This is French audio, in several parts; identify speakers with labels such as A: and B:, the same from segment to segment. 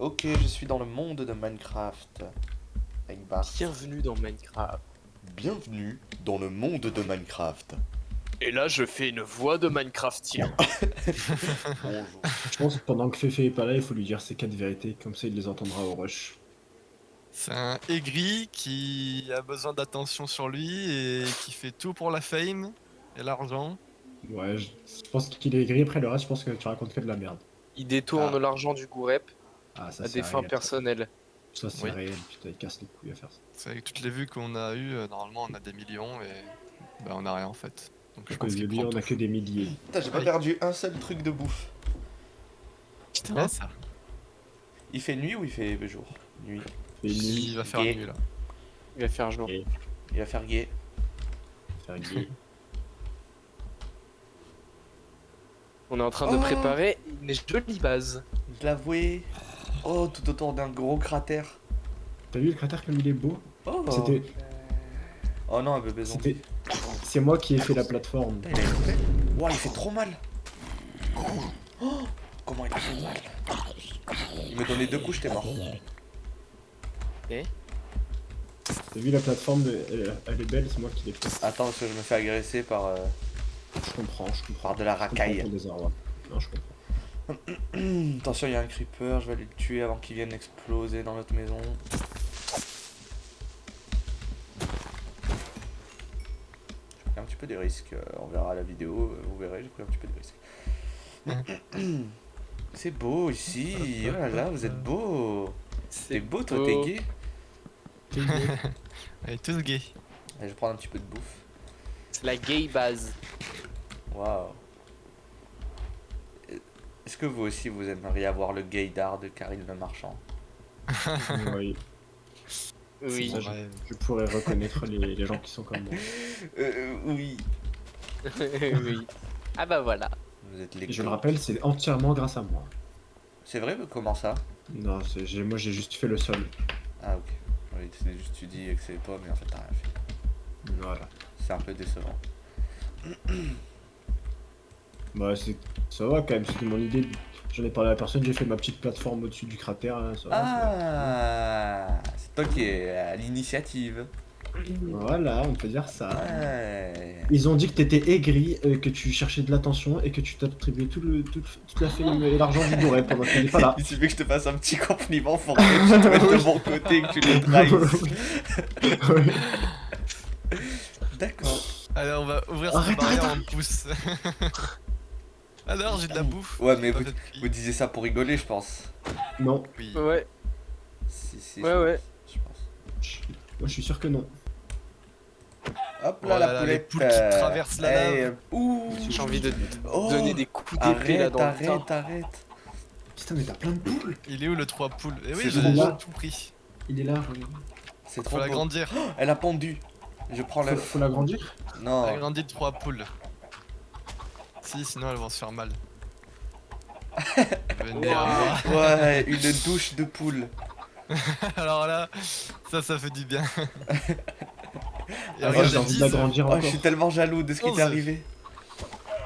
A: Ok, je suis dans le monde de Minecraft. Avec Bart.
B: Bienvenue dans Minecraft.
A: Bienvenue dans le monde de Minecraft.
B: Et là, je fais une voix de Minecraftien.
A: Bonjour.
C: Je pense que pendant que Féfé est pas là, il faut lui dire ses 4 vérités, comme ça il les entendra au rush.
D: C'est un aigri qui a besoin d'attention sur lui et qui fait tout pour la fame et l'argent.
C: Ouais, je pense qu'il est gris, après le reste, je pense que tu racontes que de la merde.
B: Il détourne
A: Ah.
B: l'argent du Gourep
C: Ah, ça
B: à
C: c'est
B: des fins
C: réel.
B: personnelles.
C: Ça c'est
D: Oui.
C: réel, putain, il casse les couilles à faire ça.
D: C'est avec toutes les vues qu'on a eues, normalement on a des millions et bah on a rien en fait. Donc je
C: À
D: pense
C: cause de
D: qu'il
C: lui,
D: prend
C: on a
D: tout.
C: que des milliers.
A: Putain, j'ai pas
D: Oui.
A: perdu un seul truc de bouffe.
D: Putain,
B: Hein
D: ça.
A: Il fait nuit ou il fait jour? Nuit.
C: Fait nuit,
D: Il va faire
A: Gay.
D: nuit là.
B: Il va faire jour.
C: et
A: Il va faire gay.
C: faire gay.
B: On est en train de
A: Oh.
B: préparer une jolie base.
A: Je l'avouais. Oh, tout autour d'un gros cratère.
C: T'as vu le cratère comme il est beau?
A: Oh.
C: C'était.
A: Oh non, un bébé zombie.
C: C'est moi qui ai fait la plateforme.
A: Putain, il a été fait. Wow, il fait trop mal. Oh, comment il a fait mal. Il me donnait 2 coups, j'étais mort.
C: T'as vu la plateforme, elle est belle, c'est moi qui l'ai fait.
A: Attends, parce que je me fais agresser par
C: Je comprends.
A: de la
C: Je comprends
A: racaille.
C: ton désarroi. Non, je comprends.
A: Attention, il y a un creeper, je vais aller le tuer avant qu'il vienne exploser dans notre maison. J'ai pris un petit peu des risques, on verra la vidéo, vous verrez, j'ai pris un petit peu des risques. C'est beau ici, oh là là, vous êtes beau. T'es beau toi, t'es gay.
D: Elle est tous gays.
A: Allez, je vais prendre un petit peu de bouffe.
B: C'est la gay base.
A: Waouh. Est-ce que vous aussi vous aimeriez avoir le gaydar de Karine Le Marchand?
C: Oui.
B: Oui.
C: Ça,
D: Ouais.
C: je pourrais reconnaître les gens qui sont comme moi.
A: Oui.
B: Oui. Ah bah voilà.
A: Vous êtes les
C: Et je le
A: gays.
C: rappelle, c'est entièrement grâce à moi.
A: C'est vrai, mais comment ça?
C: Non, moi j'ai juste fait le sol.
A: Ah ok. Oui, c'est juste tu dis que c'est toi, mais en fait t'as rien fait.
C: Voilà.
A: C'est un peu décevant.
C: Bah ça va quand même, c'était mon idée. J'en ai parlé à la personne, j'ai fait ma petite plateforme au-dessus du cratère, hein, ça va.
A: Ah, c'est toi qui es à l'initiative.
C: Voilà, on peut dire ça.
A: Ouais.
C: Ils ont dit que t'étais aigri, que tu cherchais de l'attention et que tu t'attribuais toute la fame et l'argent du bourret pendant qu'il n'est pas là.
A: Il suffit que je te fasse un petit compliment pour que tu te mettes de mon côté et que tu les trahisses.
C: Ouais.
A: D'accord.
D: Allez, on va ouvrir cette
C: Arrête,
D: barrière
C: arrête,
D: en pouce. Alors, j'ai de la bouffe.
A: Ouais, mais
D: Pas
A: vous,
D: fait de prix.
A: vous disiez ça pour rigoler, je pense.
C: Non,
D: Oui.
B: Ouais.
A: Si,
B: Ouais,
A: je,
B: ouais.
A: je pense.
C: moi je suis sûr que non.
A: Hop là,
D: Oh
A: la
D: là là,
A: poulette.
D: les poules qui traversent la lave.
A: Ouh.
B: J'ai envie de
A: Oh.
B: donner des coups d'épée là
A: Arrête,
B: dans le
A: arrête,
B: tas.
A: arrête.
C: Putain, mais t'as plein de poules.
D: Il est où le 3 poules? Eh oui,
A: C'est
D: j'ai
C: trop
D: j'ai
C: beau.
D: tout pris.
C: Il est là, regarde.
A: C'est
D: Faut
A: trop beau.
D: l'agrandir.
A: Elle a pondu. Je prends
C: Faut,
A: l'œuf.
C: faut l'agrandir.
A: Non.
D: Agrandir 3 poules. Si, sinon elles vont se faire mal. Venez à moi.
A: Ouais, une douche de poule.
D: Alors là, ça fait du bien. Et
C: Ah,
D: regarde,
C: j'ai
D: il y a
C: envie
D: 10.
C: d'agrandir
A: Oh,
C: encore.
A: je suis tellement jaloux de ce qui t'est
D: 11.
A: arrivé.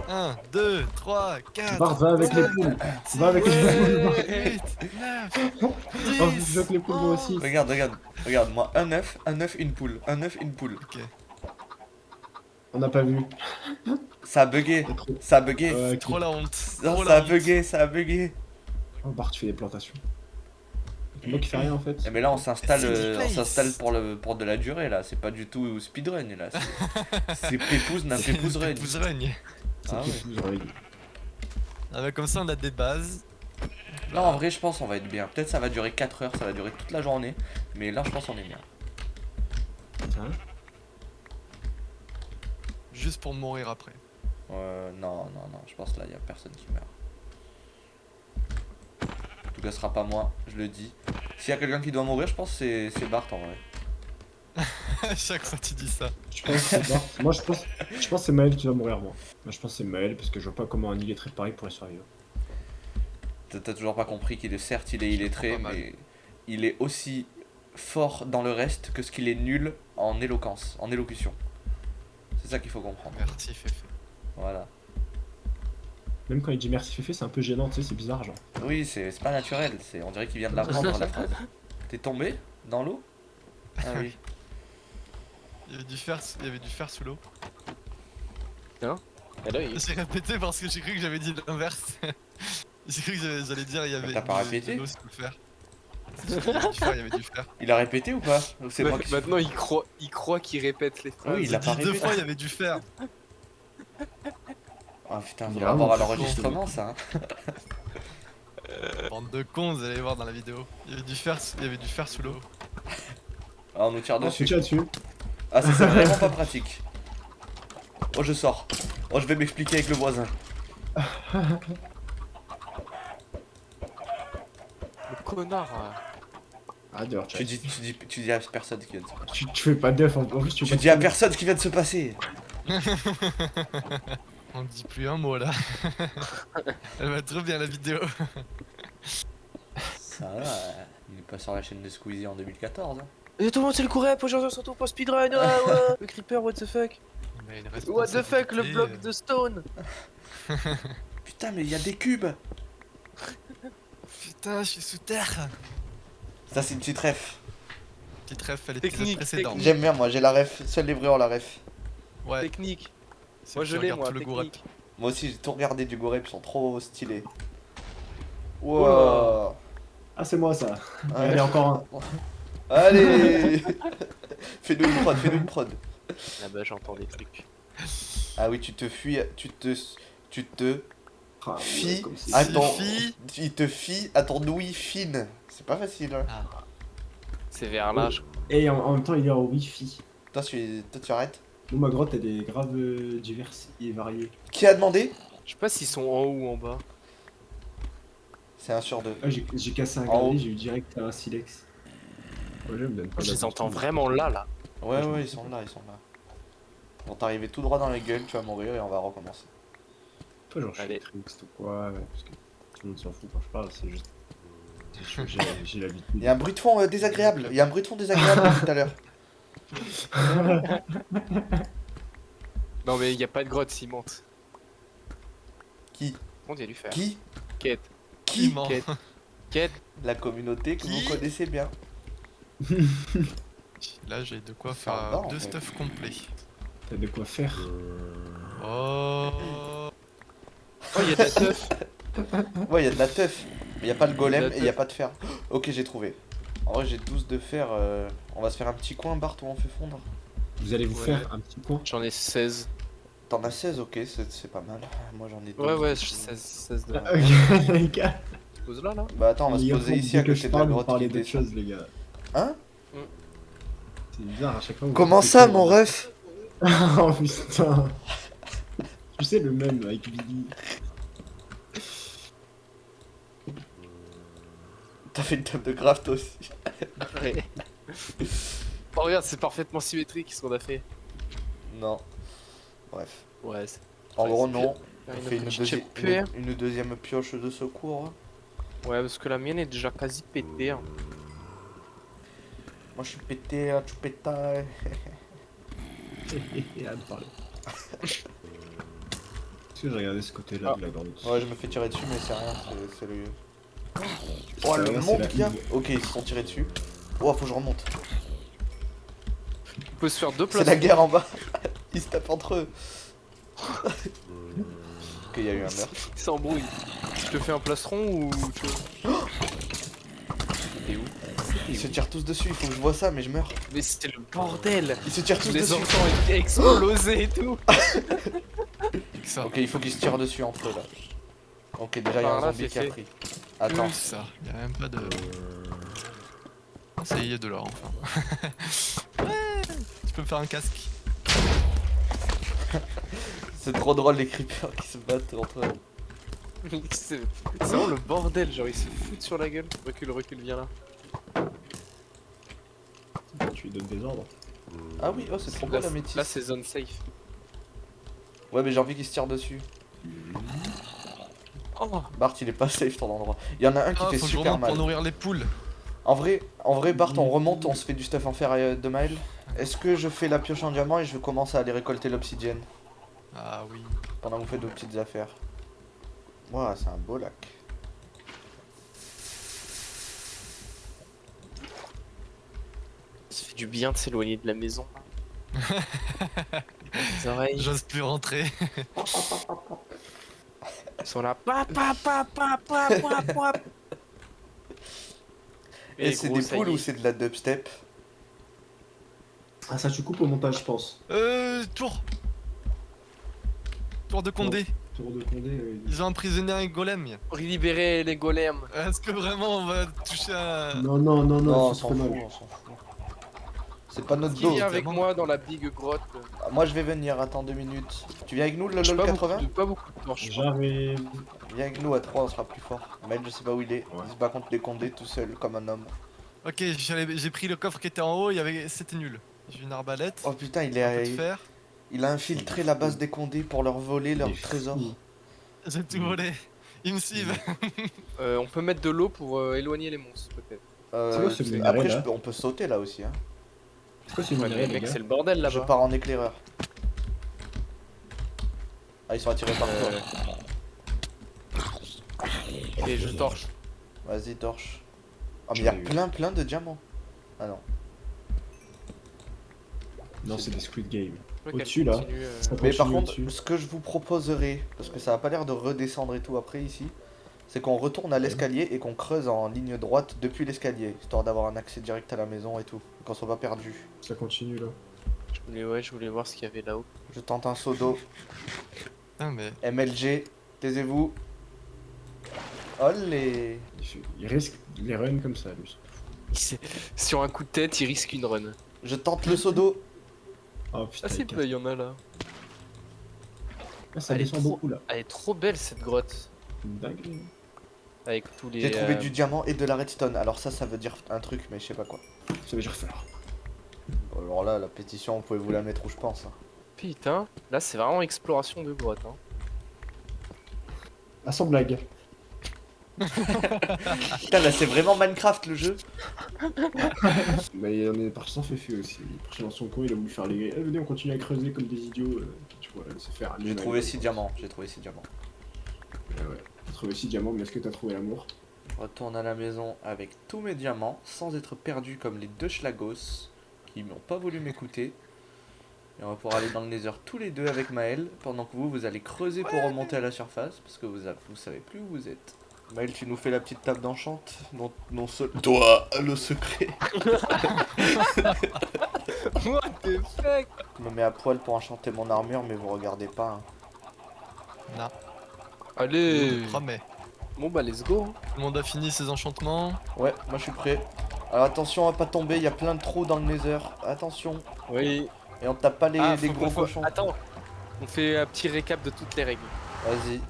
D: 1, 2, 3, 4.
C: Bart, va avec les poules. Va avec les poules. Bart.
D: 8, 9,
C: Oh, je
D: 10.
C: veux que les poules moi aussi.
A: Regarde, regarde, moi, un œuf, une poule. Un œuf, une poule.
D: Ok.
C: On n'a pas vu.
A: Ça a bugué.
C: C'est trop.
A: Ça a bugué.
C: Ok.
D: Trop la honte.
A: Non,
D: Trop
A: ça a
D: la honte.
A: bugué, ça a bugué.
C: Oh, Bart, tu fais des plantations. C'est moi qui fais rien en fait.
A: Eh, mais là, on s'installe
D: City Place.
A: pour de la durée, là. C'est pas du tout speedrun, là. C'est pépouze n'a
D: C'est une
A: pépouze run.
D: pépouze règne.
C: C'est
A: Ah
C: qui
A: ouais.
C: pousse, ouais.
D: Ah bah comme ça on a des bases.
A: Là, en vrai, je pense qu'on va être bien. Peut-être ça va durer 4 heures, ça va durer toute la journée. Mais là, je pense qu'on est bien.
C: Hein.
D: Juste pour mourir après.
A: Non, je pense là, il y a personne qui meurt. En tout cas, ce sera pas moi, je le dis. S'il y a quelqu'un qui doit mourir, je pense que c'est Bart en vrai.
D: Chaque fois tu dis ça.
C: Je pense que c'est Bart. Moi je pense que c'est Maël qui va mourir moi. Moi je pense que c'est Maël parce que je vois pas comment un illettré pareil pourrait survivre.
A: T'as toujours pas compris qu'il est certes il est illettré,
D: Pas mal.
A: mais il est aussi fort dans le reste que ce qu'il est nul en éloquence, en élocution. C'est ça qu'il faut comprendre.
D: Merci Féfé.
A: Voilà.
C: Même quand il dit merci Féfé, c'est un peu gênant, tu sais, c'est bizarre, genre.
A: Oui, c'est pas naturel, on dirait qu'il vient de l'apprendre la phrase. T'es tombé dans l'eau? Ah oui.
D: Il y avait du fer sous l'eau.
B: Et là, il...
D: J'ai répété parce que j'ai cru que j'avais dit l'inverse. J'ai cru que j'allais dire il y avait
A: T'as pas
D: de
A: répété?
D: l'eau sous le fer. Il y avait du fer, il y avait du fer.
A: Il a répété ou pas? Ou c'est moi qui...
B: Maintenant, il croit qu'il répète les phrases.
A: Oui, il a
D: J'ai
A: pas
D: dit 2
A: répété.
D: fois il y avait du fer.
A: Ah putain,
C: Il
A: faut
C: est
A: l'avoir à
C: vraiment
A: l'enregistrement ça. Hein.
D: Bande de cons, vous allez voir dans la vidéo. Il y avait du fer, sous l'eau.
A: Ah, on nous tire
C: Ah,
A: dessus.
C: tu tiens dessus.
A: Ah, ça c'est vraiment pas pratique. Oh, je sors. Oh, je vais m'expliquer avec le voisin.
B: Le connard.
C: Ah, dehors,
A: Tu dis à personne ce qui vient de se passer.
C: tu fais pas d'œuf, en plus, tu
A: Tu
C: fais
A: dis à personne ce qui vient de se passer.
D: On dit plus un mot là. Elle va trop bien la vidéo.
A: Ça va, il est pas sur la chaîne de Squeezie en 2014. Hein.
B: Et tout le monde c'est le courep, aujourd'hui on se retrouve pour speedrun, le creeper, what the fuck.
D: Mais une
B: What the fuck, le
D: responsabilité,
B: bloc de stone.
A: Putain, mais il y a des cubes.
D: Putain, je suis sous terre.
A: Ça, c'est une petite ref.
D: Petite ref à l'épisode
B: Technique,
D: précédent.
B: technique.
A: J'aime bien, moi, j'ai la ref. Seuls les vrais ont la ref.
D: Ouais,
B: Technique.
D: c'est
B: Moi
D: que
B: je
D: tu
B: l'ai,
D: regardes
B: moi,
D: tout le gourep.
B: technique.
A: Moi aussi, j'ai tout regardé du Gorep, ils sont trop stylés.
B: Oula.
A: Wow.
C: Ah, c'est moi, ça.
A: Ah,
C: Allez, encore un.
A: Allez. Fais-nous une prod, fais-nous une prod.
B: Ah bah j'entends des trucs.
A: Ah oui, tu te fuis, tu te
C: Ah,
A: Fi-
C: comme si-
A: Ah, Attends.
D: Suffit.
A: il te fie à ton ouïe fine. C'est pas facile. Hein.
B: C'est vers là, je...
C: Et en même temps, il est en wifi.
A: Toi, tu arrêtes.
C: Nous, ma grotte, elle est grave diverse et variée.
A: Qui a demandé?
B: je sais pas s'ils sont en haut ou en bas.
A: C'est un sur deux.
C: Ah, j'ai cassé un
A: En haut.
C: gravier, j'ai eu direct un silex. Ouais, je me donne pas
B: Je les
C: d'habitude.
B: entends vraiment là.
A: Ouais, ouais, ils sont là, ils sont là. Ils vont t'arriver tout droit dans la gueule, tu vas mourir et on va recommencer.
C: Toi, genre, je
B: Allez.
C: suis triste ou quoi, ouais, parce que tout le monde s'en fout quand je parle, c'est juste. J'ai l'habitude.
A: Il y a un bruit de fond désagréable. Il y a un bruit de fond désagréable depuis tout à l'heure.
B: Non mais y a pas de grotte cimante.
A: Qui?
B: On y a du fer.
A: Qui?
B: Quête.
A: Qui?
D: ment.
B: Quête. Quête.
A: La communauté que
D: Qui?
A: vous connaissez bien.
D: Là, j'ai de quoi
A: C'est
D: faire
A: un bar, en
D: deux
A: fait.
D: stuff complets.
C: T'as de quoi faire.
D: Oh.
B: Oh y a de la teuf.
A: Ouais, il y a de la teuf. Mais il y a pas le golem
B: Il y a de
A: et
B: la
A: il y a pas de fer. Ok, j'ai trouvé. En vrai, j'ai 12 de fer. On va se faire un petit coin, Bart, où on fait fondre.
C: Vous allez vous
B: Ouais.
C: faire un petit coin.
B: J'en ai 16.
A: T'en as 16, ok, c'est pas mal. Moi, j'en ai 12.
B: Ouais, 16 de...
C: Ok, les gars.
B: Je pose là, là.
A: Bah attends, on va se
C: Les gars,
A: poser ici
C: dès
A: à
C: que
A: côté
C: je
A: de la
C: parle, vous
A: grotte
C: parlez
A: qui
C: d'autre
A: descend.
C: chose, les gars.
A: Hein?
C: C'est bizarre, à chaque fois. vous
A: Comment
C: faites
A: ça,
C: quoi,
A: mon
C: là.
A: ref?
C: Oh putain. Tu sais, le même avec Billy.
A: T'as fait une table de craft toi aussi.
B: Ouais. Oh regarde, c'est parfaitement symétrique ce qu'on a fait.
A: Non. Bref.
B: Ouais, c'est...
A: En
B: Ouais,
A: gros,
B: c'est
A: non.
B: Ah,
A: On
B: une
A: fait
B: petite chapelle.
A: une deuxième pioche de secours.
B: Ouais, parce que la mienne est déjà quasi pétée. Hein.
A: Moi, je suis pété, hein, tu pétais.
C: Et à me parler. Est-ce que j'ai regardé ce côté-là
B: Ah.
C: de la grotte?
A: Ouais, je me fais tirer dessus, mais c'est rien, c'est le. Oh,
C: Ça
A: le
C: va, c'est
A: monde
C: la
A: qu'il y a.
C: huile.
A: Ok, ils se sont tirés dessus. Oh, faut que je remonte.
B: On peut se faire deux
A: C'est
B: places.
A: la guerre en bas. Ils se tapent entre eux. Ok, il y a eu un meurtre.
B: Ils s'embrouillent. Je te fais un plastron ou tu veux... T'es où?
A: Ils se tirent tous dessus, il faut que je vois ça, mais je meurs.
B: Mais c'était le bordel.
A: Ils se tirent
B: Je
A: tous
B: les
A: dessus.
B: entends exploser et tout.
D: Ça.
A: Ok, il faut qu'ils se tirent dessus entre eux là. Ok, déjà il y a
B: Par
A: un
B: là,
A: zombie
B: c'est
A: qui a
B: fait.
A: pris. Attends.
D: Que ça. Y a même pas de. Ça y est, y a de l'or enfin. Ouais. Tu peux me faire un casque.
A: C'est trop drôle les creepers qui se battent entre eux.
B: C'est vraiment le bordel, genre ils se foutent sur la gueule. Recule, viens là.
C: Tu lui donnes des ordres.
A: Ah oui, oh c'est trop beau
B: Là,
A: la métisse.
B: là c'est zone safe.
A: Ouais, mais j'ai envie qu'ils se tirent dessus.
B: Oh,
A: Bart, il est pas safe ton endroit. Il y en a un qui
D: Ah,
A: fait
D: faut que je
A: super
D: remonte
A: mal.
D: pour nourrir les poules.
A: En vrai, Bart, on remonte, on se fait du stuff en fer de Maël. Est-ce que je fais la pioche en diamant et je commence à aller récolter l'obsidienne
D: Ah oui.
A: pendant que vous faites vos petites affaires? Ouah, c'est un beau lac.
B: Ça fait du bien de s'éloigner de la maison. Les oreilles
D: J'ose plus rentrer.
B: sont là. Pa, pa, pa, pa, pa, pa, pa.
A: Et c'est
B: gros,
A: des
B: ça y
A: poules
B: est.
A: ou c'est de la dubstep?
C: Ah, ça tu coupes au montage, je pense.
D: Tour. Tour de Condé.
C: Tour de Condé.
D: Ils ont emprisonné un golem.
B: Pour libérer les golems.
D: Est-ce que vraiment on va toucher à...
C: Non, non, non, non,
A: Non, on
C: c'est
A: s'en
C: trop
A: fout,
C: mal.
A: on s'en fout. C'est pas notre
B: Qui
A: dos.
B: vient avec
D: vraiment.
B: moi dans la big grotte?
A: Ah, moi je vais venir, attends 2 minutes. Tu viens avec nous le
B: J'ai
A: LOL
B: pas
A: 80?
B: pas beaucoup de torches.
C: J'arrive.
A: Viens avec nous à 3, on sera plus fort. Maël, je sais pas où il est.
C: Ouais.
A: Il se bat contre les condés tout seul, comme un homme.
D: Ok, j'ai pris le coffre qui était en haut, c'était nul. J'ai une arbalète,
A: Oh putain,
D: un peu de fer,
A: il a infiltré la base des condés pour leur voler leur
C: Il est
A: trésor.
C: fou.
D: j'ai tout volé. Ils me suivent.
B: On peut mettre de l'eau pour éloigner les monstres, peut-être.
C: C'est quoi ce minerai,
A: après,
C: là
A: on peut sauter là aussi. Hein.
C: C'est quoi ce
B: Ouais,
C: minerai,
B: mais
C: les
B: mec,
C: gars
B: c'est le bordel
A: Je
B: là-bas.
A: pars en éclaireur. Ah, ils sont attirés par toi.
B: Et je torche.
A: Vas-y, torche. Oh, mais il y a plein de diamants. Ah non.
C: Non, c'est des Squid Game.
B: Je vois
C: Au-dessus,
B: qu'elle
C: là.
B: continue,
C: Ça
A: Mais par
C: continue
A: contre,
C: au-dessus.
A: ce que je vous proposerais, parce que ça a pas l'air de redescendre et tout après ici, c'est qu'on retourne à l'escalier et qu'on creuse en ligne droite depuis l'escalier, histoire d'avoir un accès direct à la maison et tout, qu'on soit pas perdu.
C: Ça continue là.
B: je voulais voir ce qu'il y avait là-haut.
A: Je tente un saut d'eau.
D: Ah mais...
A: MLG, taisez-vous. Olé.
C: Il risque les runs comme ça, lui.
B: Sur un coup de tête, il risque une run.
A: Je tente le saut d'eau.
C: Oh putain,
B: Ah, c'est
C: il
B: peu, il y en a là.
C: Ah, ça
B: Elle est
C: descend
B: trop-
C: beaucoup là.
B: Elle est trop belle cette grotte.
C: C'est une dinguerie.
B: Avec tous les.
A: J'ai trouvé du diamant et de la redstone. Alors ça veut dire un truc, mais je sais pas quoi.
C: Ça veut dire faire.
A: Alors là, la pétition, vous pouvez vous la mettre où je pense. Hein.
B: Putain, là c'est vraiment exploration de grotte. Hein.
C: Ah, sans blague.
A: Putain, là c'est vraiment Minecraft le jeu.
C: Bah, il en est parti sans féfu aussi. Il est parti dans son coin, il a voulu faire les. Eh, venez, on continue à creuser comme des idiots. Tu vois, se faire.
A: J'ai trouvé 6 diamants. J'ai trouvé 6 diamants.
C: Ouais. T'as trouvé 6 diamants, mais est-ce que t'as trouvé l'amour?
A: Je retourne à la maison avec tous mes diamants, sans être perdu comme les deux schlagos qui m'ont pas voulu m'écouter. Et on va pouvoir aller dans le Nether tous les deux avec Maël, pendant que vous allez creuser pour remonter à la surface, parce que vous savez plus où vous êtes. Maël, tu nous fais la petite table d'enchant, dont seul toi le secret.
B: What the fuck?
A: Je me mets à poil pour enchanter mon armure, mais vous regardez pas. Hein.
D: Non,
B: Allez.
D: je te promets.
B: Bon bah let's go.
D: Tout le monde a fini ses enchantements.
A: Ouais, moi je suis prêt. Alors attention à pas tomber, il y a plein de trous dans le Nether. Attention.
B: Oui.
A: Et on tape pas les
B: Faut
A: gros cochons.
B: Attends. On fait un petit récap de toutes les règles.
A: Vas-y.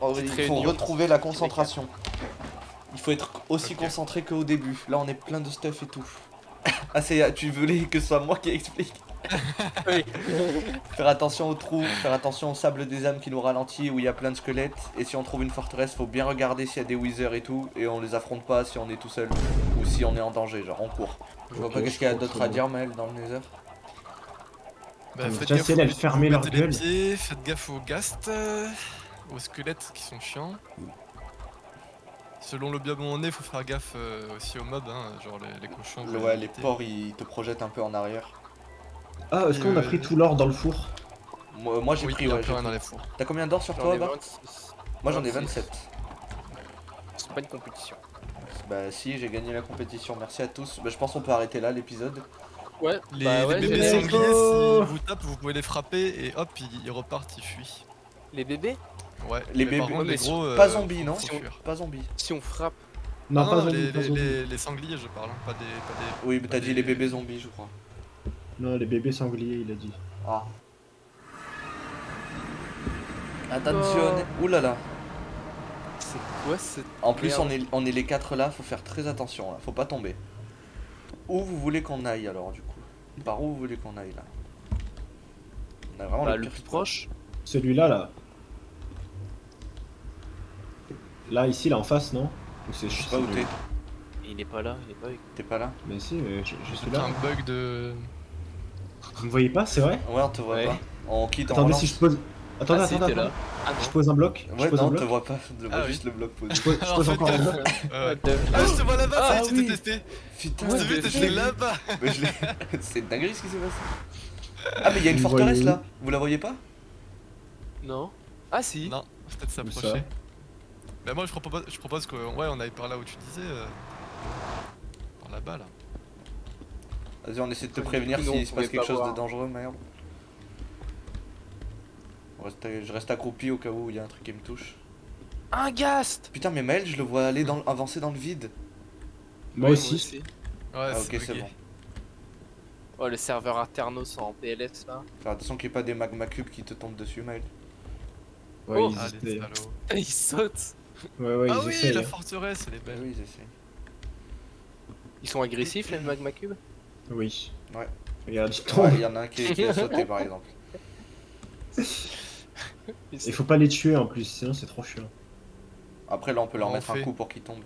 A: Oh,
B: Petite
A: il faut
B: réunion.
A: retrouver la concentration. Il faut être aussi
D: Ok.
A: concentré qu'au début. Là, on est plein de stuff et tout. Ah, c'est. Tu voulais que ce soit moi qui explique.
B: Oui.
A: Faire attention aux trous, faire attention au sable des âmes qui nous ralentit, où il y a plein de squelettes. Et si on trouve une forteresse, faut bien regarder s'il y a des wizards et tout. Et on les affronte pas si on est tout seul. Ou si on est en danger, genre on court. Je vois
C: Ok,
A: pas qu'est-ce qu'il y a
C: je crois
A: d'autre
C: que
A: à
C: c'est
A: dire, Maël, dans le Nether.
D: Bah,
C: On
D: faites
C: va
D: gaffe
C: essayer
D: aux-
C: de fermer
D: vous
C: leur
D: mettez les
C: gueule.
D: pieds, faites gaffe aux ghasts, aux squelettes qui sont chiants. Selon le biome où on est, faut faire gaffe aussi aux mobs, hein, genre les cochons. vous
A: Ouais, les
D: évitez.
A: porcs ils te projettent un peu en arrière.
C: Ah, est-ce qu'on a pris tout l'or dans le four?
A: Moi j'ai
D: Oui,
A: pris,
D: il y a
A: ouais.
D: plus
A: j'ai
D: rien dans
A: pris.
D: les fours.
A: T'as combien d'or sur
B: J'en
A: toi,
B: ai
A: Bas
B: 26.
A: Moi j'en ai
B: 26.
A: 27.
B: C'est pas une compétition.
A: Bah si, j'ai gagné la compétition, merci à tous. Bah je pense qu'on peut arrêter là l'épisode.
B: Ouais.
D: Les,
B: bah
D: les
B: ouais,
D: bébés
B: j'ai-
D: sangliers,
C: Oh.
D: si vous tapent, vous pouvez les frapper et hop, ils repartent, ils fuient.
B: Les bébés.
D: Ouais,
A: Les
D: mais par
A: bébés-
D: contre, les
B: mais
D: gros.
A: Pas zombie, non
D: faut fuir.
A: Pas zombie.
B: Si on frappe.
C: Non,
D: Ah
C: pas zombie,
D: les,
C: pas zombie.
D: les sangliers, je parle, hein, pas des.
A: Oui, mais
D: pas
A: t'as dit
D: des-
A: les bébés zombies, je crois.
C: Non, les bébés sangliers, il a dit.
A: Ah. Attention. Ouh là là.
B: C'est quoi cette.
A: En plus,
B: Merde.
A: on est les 4 là, faut faire très attention là, faut pas tomber. Où vous voulez qu'on aille alors du coup? Par où vous voulez qu'on aille là? On a vraiment
B: Bah,
A: le
B: le
A: pire
B: plus
A: spot.
B: proche.
C: Celui-là, là. Là, ici, là, en face, non? Ou c'est
A: Je sais pas où t'es.
B: Il est pas là, il est pas.
A: T'es pas là?
C: Mais si, je suis
D: C'est
C: là.
D: un bug de.
C: Vous me voyez pas, c'est vrai?
A: Ouais, on te voit
B: Ouais.
A: pas. On quitte en
C: Attendez,
A: relance.
C: si je pose. Attendez,
E: Ah, si,
C: attendez,
E: t'es là.
C: attendez.
E: Ah
C: Je
E: non.
C: pose un bloc. Je
A: Ouais,
C: pose un
A: non, on te
C: bloc.
A: voit pas. Je vois
D: Ah
A: juste le bloc posé.
C: Je pose
D: Alors, en fait,
C: encore un bloc.
D: Ouais.
E: What the
D: Ah, je te vois là-bas, ça y
A: Ah
D: est, tu t'es
A: oui.
D: testé.
A: Putain,
D: Je t'ai vu,
A: mais
D: t'étais là-bas.
A: Mais je l'ai. C'est dingue ce qui s'est passé. Ah, mais il y a une
C: Vous
A: forteresse
C: voyez
A: là. Vous la voyez pas?
E: Non. Ah si.
D: Non, c'est peut-être
C: Où ça
D: s'approcher. Bah, moi, je propose que, ouais, on aille par là où tu disais. Par là-bas, là.
A: Vas-y, on essaie de te
E: Ouais,
A: prévenir
E: du coup, non,
A: s'il
E: on
A: se passe
E: pouvait
A: quelque
E: pas
A: chose de
E: voir.
A: dangereux, merde. Je reste accroupi au cas où il y a un truc qui me touche.
E: Un ghast.
A: Putain, mais Maël, je le vois aller avancer dans le vide.
C: Moi
E: Ouais,
C: aussi.
D: Ouais,
A: Ah, ok, c'est
D: bugué.
A: bon.
E: Oh, le serveur Aternos en PLS là.
A: Faire attention qu'il n'y ait pas des magma cubes qui te tombent dessus, Maël.
C: Ouais,
E: Oh.
C: ils
D: Ah, les
C: essayent.
D: salauds.
E: Il saute.
C: Ouais, ouais,
D: Ah
C: ils
D: oui,
C: essayent.
D: la
C: hein.
D: forteresse, elle est
A: Bah
D: belle.
A: oui, ils essayent.
E: Ils sont agressifs les magma cubes.
C: Oui.
A: Ouais.
C: Regarde, ils
A: Ouais,
C: tombent.
A: il y en a un qui a sauté par exemple.
C: Il faut pas les tuer en plus, sinon c'est trop chiant.
A: Après, là, on peut leur
D: On
A: mettre un
D: fait.
A: coup pour qu'ils tombent.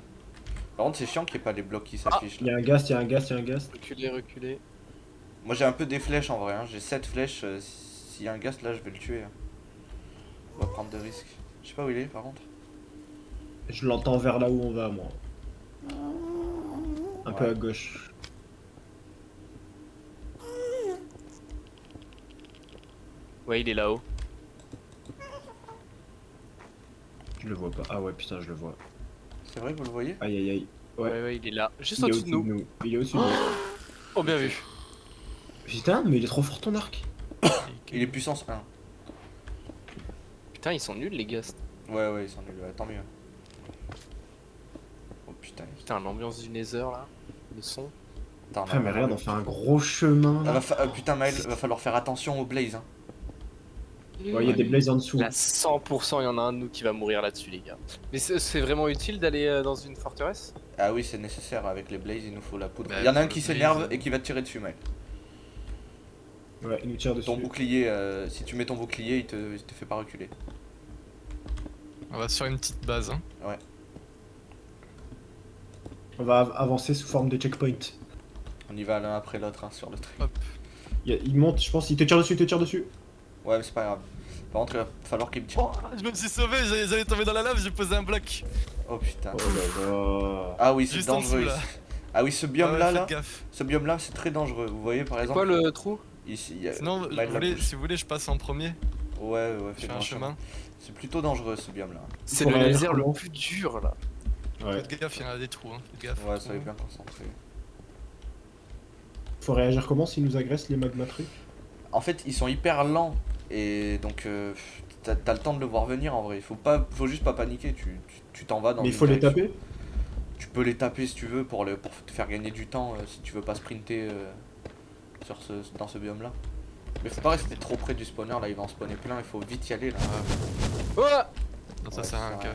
A: Par contre, c'est chiant qu'il n'y ait pas les blocs qui s'affichent
C: Il y
A: là.
C: a un ghast, il y a un ghast, il y a un ghast.
E: Reculer, reculer.
A: Moi, j'ai un peu des flèches en vrai. Hein. J'ai 7 flèches. S'il y a un ghast là, je vais le tuer. Hein. On va prendre des risques. Je sais pas où il est par contre.
C: Je l'entends vers là où on va, moi. Un peu
A: Ouais.
C: à gauche.
E: Ouais, il est là-haut.
C: Je le vois pas. Ah ouais, putain, je le vois.
A: C'est vrai que vous le voyez?
C: Aïe aïe aïe. Ouais.
E: Ouais, ouais, il est là. Juste
C: Il est
E: au-dessus de nous.
C: Il est au-dessus de nous.
E: Oh, bien vu.
C: Putain, mais il est trop fort ton arc.
A: Il est puissance 1.
E: Putain, ils sont nuls les ghasts.
A: Ouais, ouais, ils sont nuls. Ouais, tant mieux. Oh putain.
E: Putain, l'ambiance du Nether là. Le son.
A: Attends,
C: Putain, mais regarde, on fait un gros chemin.
A: Ah,
C: Là.
A: putain, Maël, va falloir faire attention aux blazes. Hein.
C: Ouais, il y a des blazes en dessous.
E: Là, 100%, il y en a un de nous qui va mourir là-dessus, les gars. Mais c'est vraiment utile d'aller dans une forteresse?
A: Ah oui, c'est nécessaire. Avec les blazes, il nous faut la poudre.
D: Bah,
A: Il y en a un
D: pour
A: qui
D: le
A: s'énerve
D: blaze.
A: et qui va te tirer dessus, Maël.
C: Ouais, il nous tire dessus.
A: Ton bouclier, si tu mets ton bouclier, il te fait pas reculer.
D: On va se faire une petite base. Hein.
C: On va avancer sous forme de checkpoint.
A: On y va l'un après l'autre hein, sur le truc.
D: Hop.
C: Il monte, je pense, il te tire dessus, il te tire dessus.
A: Ouais, mais c'est pas grave. Par contre, il va falloir qu'il me tire.
D: Oh, je me suis sauvé, j'allais tomber dans la lave, j'ai posé un bloc.
A: Oh putain.
C: Oh là là.
A: Ah oui, c'est
D: Juste en
A: dangereux
D: dessous, là.
A: ici. Ah oui, ce biome
D: Ah ouais,
A: là,
D: faites
A: là,
D: gaffe.
A: ce biome là, c'est très dangereux. Vous voyez par
E: C'est
A: exemple.
E: quoi le trou?
A: Ici, il y a.
D: Sinon,
A: Maël la bouche.
D: si vous voulez, je passe en premier.
A: Ouais, ouais,
D: Je
A: fais
D: fais un chemin.
A: C'est plutôt dangereux ce biome là.
E: C'est
C: Faut
E: le
C: réagir
E: laser le
C: comment
E: plus dur là.
C: Ouais.
D: Faites gaffe, il y en a des trous. Hein. Faites gaffe.
A: Ouais, soyez bien concentrés.
C: Faut réagir comment s'ils nous agressent les magma trucs?
A: En fait, ils sont hyper lents et donc t'as le temps de le voir venir en vrai. Faut juste pas paniquer. Tu t'en vas dans.
C: Mais il
A: une
C: faut les
A: direction.
C: taper?
A: Tu peux les taper si tu veux pour te faire gagner du temps si tu veux pas sprinter dans ce biome là. Mais faut pas rester trop près du spawner là, il va en spawner plein, il faut vite y aller là.
E: Oh!
D: Non, ça
A: Ouais,
D: sert à rien
A: ça
D: que.
A: sert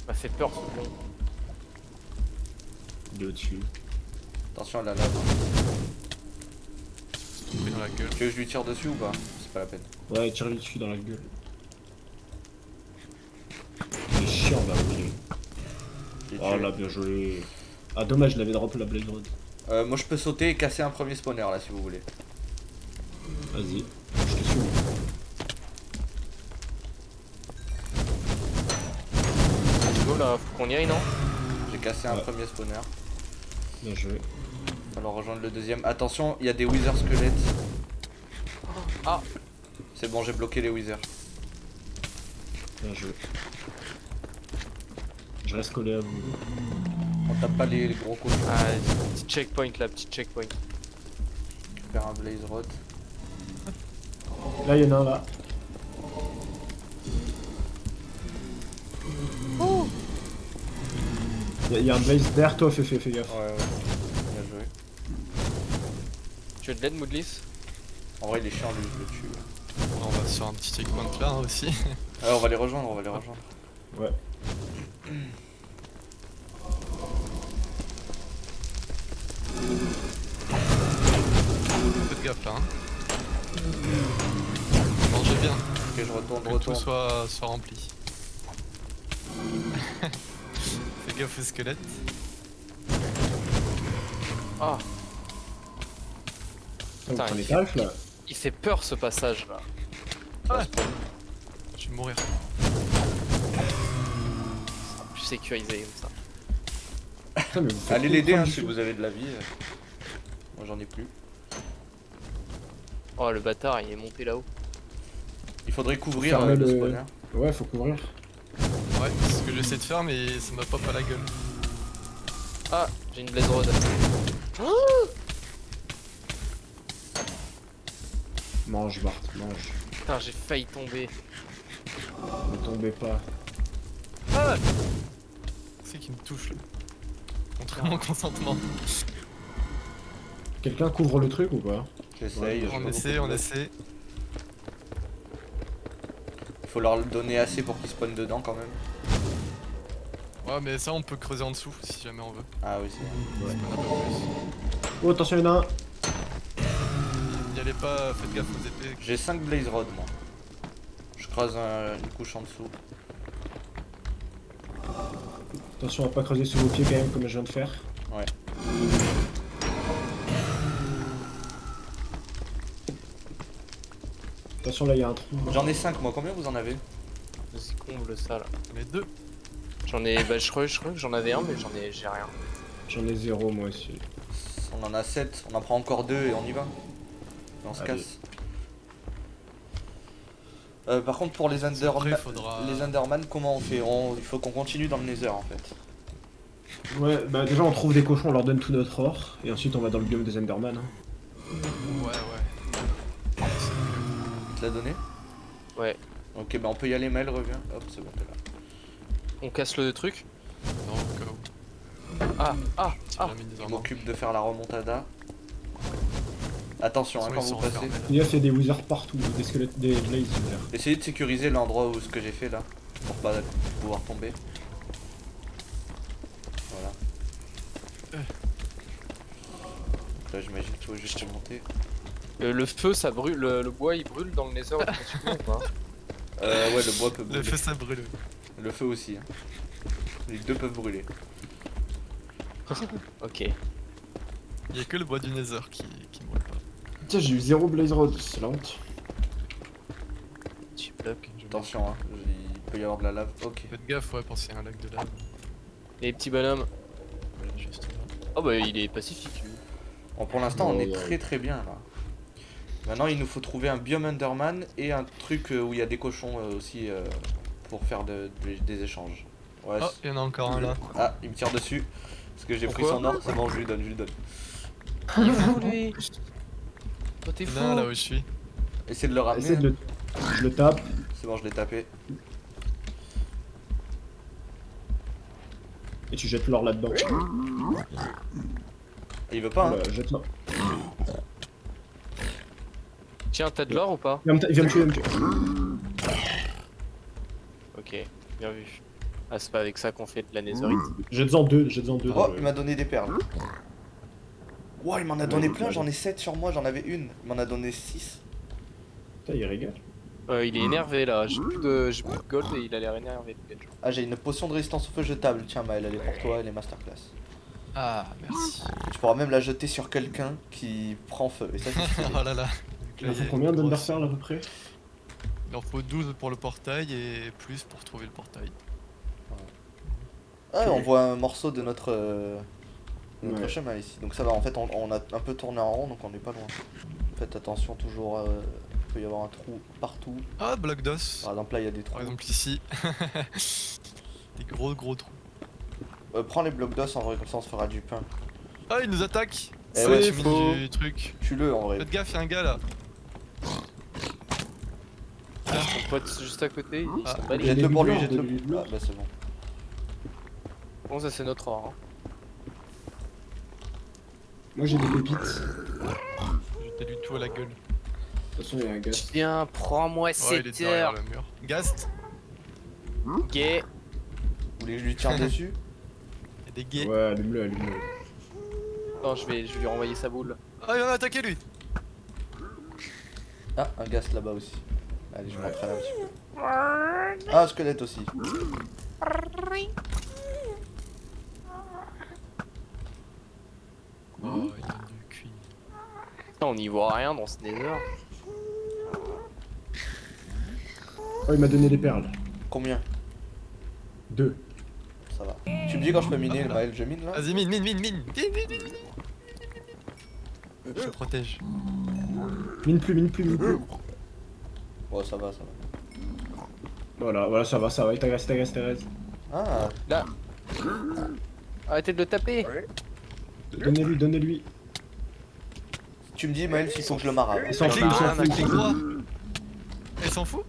E: M'a fait peur ce con.
C: Il est au-dessus.
A: Attention à la lave.
D: Pris dans la gueule.
A: Tu veux que je lui tire dessus ou pas? C'est pas la peine.
C: Ouais, tire-lui dessus dans la gueule. Il est chiant là, ok.
A: J'ai
C: Oh
A: tué.
C: là, bien joué. Ah, dommage, il avait drop la Blaze Rod.
A: Moi je peux sauter et casser un premier spawner là si vous voulez.
C: Vas-y, je te suis.
E: Go là, faut qu'on y aille, non?
A: J'ai cassé un
C: Ouais.
A: premier spawner.
C: Bien joué.
A: On va rejoindre le deuxième. Attention, il y a des wither squelettes.
E: Ah!
A: C'est bon, j'ai bloqué les withers.
C: Bien joué. Je reste collé à vous.
A: On tape pas les gros coups.
E: Ah, petit checkpoint là, petit checkpoint.
A: Faire un blaze rod.
C: Là, il y en a un là. Il y a un Blaze derrière toi, fais gaffe.
A: Ouais, ouais. Bien joué.
E: Tu veux de l'aide, Moodlis?
A: En vrai, il est chiant lui, je le tue.
D: On va sur un petit checkpoint là hein, aussi.
A: Ouais, on va les rejoindre, on va les rejoindre.
C: Ouais.
D: Faites gaffe là. Hein. Mangez bien,
A: Ok, je retourne,
D: que tout soit rempli. Fais gaffe aux squelettes.
E: Ah!
C: Vous
E: Putain,
C: prenez
E: il
C: tarif là.
E: Il fait peur ce passage là.
A: Ça
D: Ah.
A: spawn.
D: Je vais mourir.
E: Plus sécurisé comme ça.
C: Putain, mais vous faites
A: Allez
C: tout
A: l'aider
C: prendre
A: hein,
C: du
A: si
C: feu.
A: vous avez de la vie. Moi j'en ai plus.
E: Oh le bâtard, il est monté là-haut.
A: Il faudrait couvrir
C: fermer
A: le
C: le-
A: spawner.
C: Ouais, faut couvrir.
D: Ouais, c'est ce que j'essaie de faire, mais ça m'a pop à la gueule.
E: Ah, j'ai une blaze rod.
C: Mange, Bart, mange.
E: Putain, j'ai failli tomber.
C: Ne tombez pas.
D: Ah, c'est qui me touche là. Contre mon consentement.
C: Quelqu'un couvre le truc ou pas?
A: J'essaye. j'ai
D: On
A: pas
D: essaie,
A: beaucoup
D: on
A: de-
D: essaie.
A: Faut leur donner assez pour qu'ils spawnent dedans quand même.
D: Ouais, mais ça, on peut creuser en dessous si jamais on veut.
A: Ah oui c'est vrai.
D: On a un peu plus.
C: Oh, attention, il y en a un.
D: N'y allez pas, faites gaffe aux épées.
A: J'ai 5 blaze rods moi. Je creuse une couche en dessous.
C: Attention à pas creuser sous vos pieds quand même, comme je viens de faire.
A: Ouais.
C: Attention, là, il y a un trou.
A: J'en ai 5 moi, combien vous en avez?
E: Vas-y, comble ça là.
D: On est deux.
E: J'en ai. Bah, je crois que j'en avais un, mais j'ai rien.
C: J'en ai 0 moi aussi.
A: On en a 7, on en prend encore 2 et on y va. Et on se
C: Allez.
A: casse. Par contre pour les
D: Après,
A: Enderman,
D: faudra...
A: les Enderman comment on fait Il faut qu'on continue dans le Nether en fait.
C: Ouais, bah déjà on trouve des cochons, on leur donne tout notre or, et ensuite on va dans le biome des Enderman. Hein.
D: Ouais, ouais.
A: Tu l'as donné?
E: Ouais.
A: Ok bah on peut y aller, Mel revient. Hop c'est bon t'es là.
E: On casse le truc.
D: Non, au cas où.
E: Ah.
D: Si jamais ils
A: Je
D: en
A: m'occupe de faire la remontada. Attention hein,
D: Ils
A: quand
D: sont
A: vous passez.
D: enfermés, là.
C: Il y a des wizards partout, des squelettes, des blaze wizards.
A: Essayez de sécuriser l'endroit où ce que j'ai fait là. Pour pas pouvoir tomber. Voilà. Donc là j'imagine qu'il faut juste remonter.
E: Le feu, ça brûle. Le bois, il brûle dans le nether automatiquement ou pas?
A: Ouais le bois peut
D: Le
A: brûler.
D: feu, ça brûle.
A: Le feu aussi. Hein. Les deux peuvent brûler.
E: Ok.
D: Il y a que le bois du Nether qui brûle pas.
C: Tiens, j'ai eu 0 blaze rod, c'est la honte.
E: Tu bloques.
A: Attention, hein, il peut y avoir de la lave. Ok.
D: Faites gaffe, ouais, pensez à un lac de lave.
E: Les petits bonhommes.
D: Juste là.
E: Oh bah, il est pacifique lui.
A: Bon, pour l'instant, on est
C: Ouais.
A: très bien là. Maintenant, il nous faut trouver un biome Enderman et un truc où il y a des cochons aussi pour faire des échanges. Ouais.
D: Oh, il y en a encore un là.
A: Ah, il me tire dessus. Parce que j'ai pris
E: Pourquoi
A: son or. C'est bon, je lui donne, je lui donne.
E: Il est fou lui. Toi t'es fou.
D: Là, là où je suis.
A: Essayez de le ramener.
C: Essaye de le... Je le tape,
A: C'est bon, je l'ai tapé.
C: et tu jettes l'or là-dedans.
A: Et il veut pas, hein.
C: Voilà, jette l'or.
E: Tiens, t'as de l'or ou pas?
C: Il vient me tuer, il vient me tuer.
E: Ok, bien vu. Ah, c'est pas avec ça qu'on fait de la netherite.
C: Jette-en deux, jette-en deux.
A: Oh, il m'a donné des perles. Wow, il m'en a donné plein.
C: ouais.
A: J'en ai 7 sur moi. J'en avais une. Il m'en a donné 6.
C: Putain, il régale.
E: Il est énervé là, j'ai plus de gold et il a l'air énervé le gars.
A: Ah, j'ai une potion de résistance au feu jetable. Tiens, Maël, elle est pour toi. Elle est masterclass.
D: Ah, merci.
A: Tu pourras même la jeter sur quelqu'un qui prend feu. Et ça, c'est stylé.
D: Oh là là.
C: Il en faut combien d'Underpearl à peu près?
D: Il en faut 12 pour le portail et plus pour trouver le portail.
A: Ah, on voit un morceau de notre,
C: Ouais.
A: chemin ici. Donc ça va, en fait, on a un peu tourné en rond, donc on n'est pas loin. Faites attention, toujours, il peut y avoir un trou partout.
D: Ah, bloc d'os.
A: Par exemple, là, il y a des trous.
D: Par exemple ici. Des gros trous.
A: Prends les blocs d'os, en vrai, comme ça, on se fera du pain.
D: Ah, il nous attaque.
A: Eh
D: C'est
A: ouais,
D: tu
A: faux.
D: du truc.
A: Tue-le, en vrai.
D: Faites gaffe, y'a un gars là.
E: Mon pote juste à côté, il
D: Ah.
E: s'en bat les-
C: J'ai
A: Jette-le
C: des
A: pour lui,
C: blancs,
A: jette-le.
C: des blancs.
A: Ah, bah c'est bon.
E: Bon, ça c'est notre or. Hein.
C: Moi j'ai des pépites.
D: J'étais du tout à la gueule.
C: De toute façon, il y a un gars.
E: Tiens, prends-moi
D: Ouais, il est
E: 7
D: derrière
E: heures.
D: le mur. Gast.
E: Gay.
A: Vous voulez que je lui tire dessus?
D: Il y a des gays.
C: Ouais, allume-le, allume-le.
E: Non, je vais lui renvoyer sa boule.
D: Ah, il va m'attaquer lui.
A: Ah, un gast là-bas aussi. Allez, je m'entraîne un petit peu. Ah, un squelette aussi.
D: Oh, il donne du cuit.
E: Putain, on n'y voit rien dans ce nether.
C: Oh, il m'a donné des perles.
A: Combien?
C: 2.
A: Ça va. Tu me dis quand je peux miner,
D: Hop là.
A: Maël, je mine là?
D: Vas-y, mine. Je te protège.
C: Mine plus.
A: Ouais, ça va, ça va.
C: Voilà, ça va. Il t'agresse.
A: Ah,
E: Là. Arrêtez de le taper.
C: Donnez-lui.
A: tu me dis, Maël, s'il faut que je le marave.
C: Il s'en fout,
D: Clique
C: il
D: droit,
C: s'en fout.
D: clique droit. Elle s'en fout?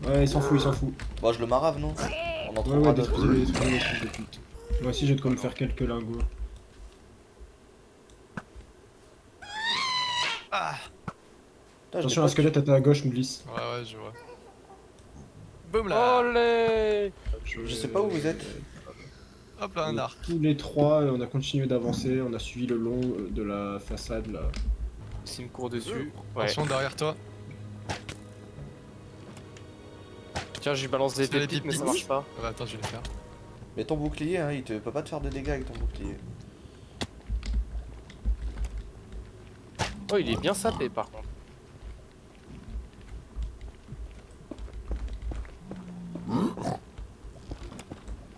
C: Ouais, il s'en fout.
A: Bon, je le marave, non? On en
C: Ouais,
A: trouvera d'autres.
C: détruisez-les, fils de pute. Moi aussi, j'ai de quoi me faire quelques lingots.
D: Ah.
A: Putain, je
C: Attention,
A: l'ai
C: un
A: pas
C: squelette à ta gauche me glisse.
D: Ouais, je vois. Boum là.
E: Olé.
A: Je sais pas où vous êtes.
D: Hop là, un arc.
C: Tous les trois, on a continué d'avancer, on a suivi le long de la façade là.
E: S'il me court dessus. Ouais.
D: Attention derrière toi.
E: Tiens, je lui balance des
D: C'est les
E: pépites, mais ça
D: pépites.
E: marche pas.
D: Ah bah attends, je vais le faire.
A: Mais ton bouclier, hein, il te peut pas te faire de dégâts avec ton bouclier.
E: Oh, il est bien sapé par contre.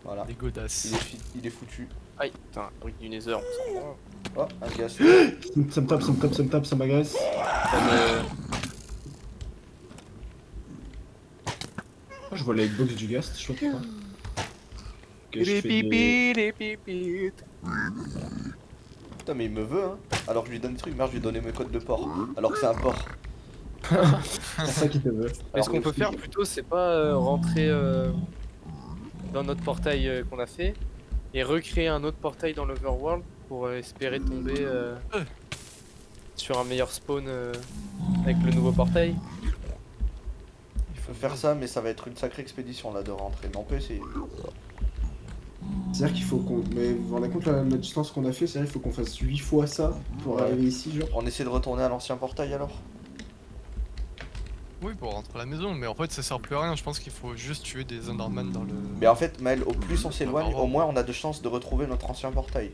A: Voilà.
D: Des godasses.
A: Il est foutu.
E: Aïe, putain, brique du Nether, on s'en rend.
A: Oh, un gaz.
C: Ça me tape, ça m'agresse. Oh, je vois la hitbox du ghast, je crois pas. Ok, je fais des-
E: les pipites.
A: Putain, mais il me veut, hein. Alors je lui donne des trucs, merde, je lui donnais mes codes de port. Alors que c'est un port.
C: C'est ça qui te veut.
E: Mais ce qu'on peut faire plutôt, c'est pas rentrer dans notre portail qu'on a fait et recréer un autre portail dans l'Overworld pour espérer tomber sur un meilleur spawn avec le nouveau portail.
A: Il faut faire ça, mais ça va être une sacrée expédition là de rentrer. Mais on peut essayer.
C: C'est-à-dire qu'il faut qu'on. Mais vous vous rendez compte la distance qu'on a fait, c'est-à-dire qu'il faut qu'on fasse 8 fois ça pour
A: Ouais.
C: arriver ici, genre.
A: On essaie de retourner à l'ancien portail alors?
D: Oui, pour rentrer à la maison, mais en fait ça sert plus à rien. Je pense qu'il faut juste tuer des Enderman dans le.
A: Mais en fait, Maël, au plus on s'éloigne, au moins on a de chances de retrouver notre ancien portail.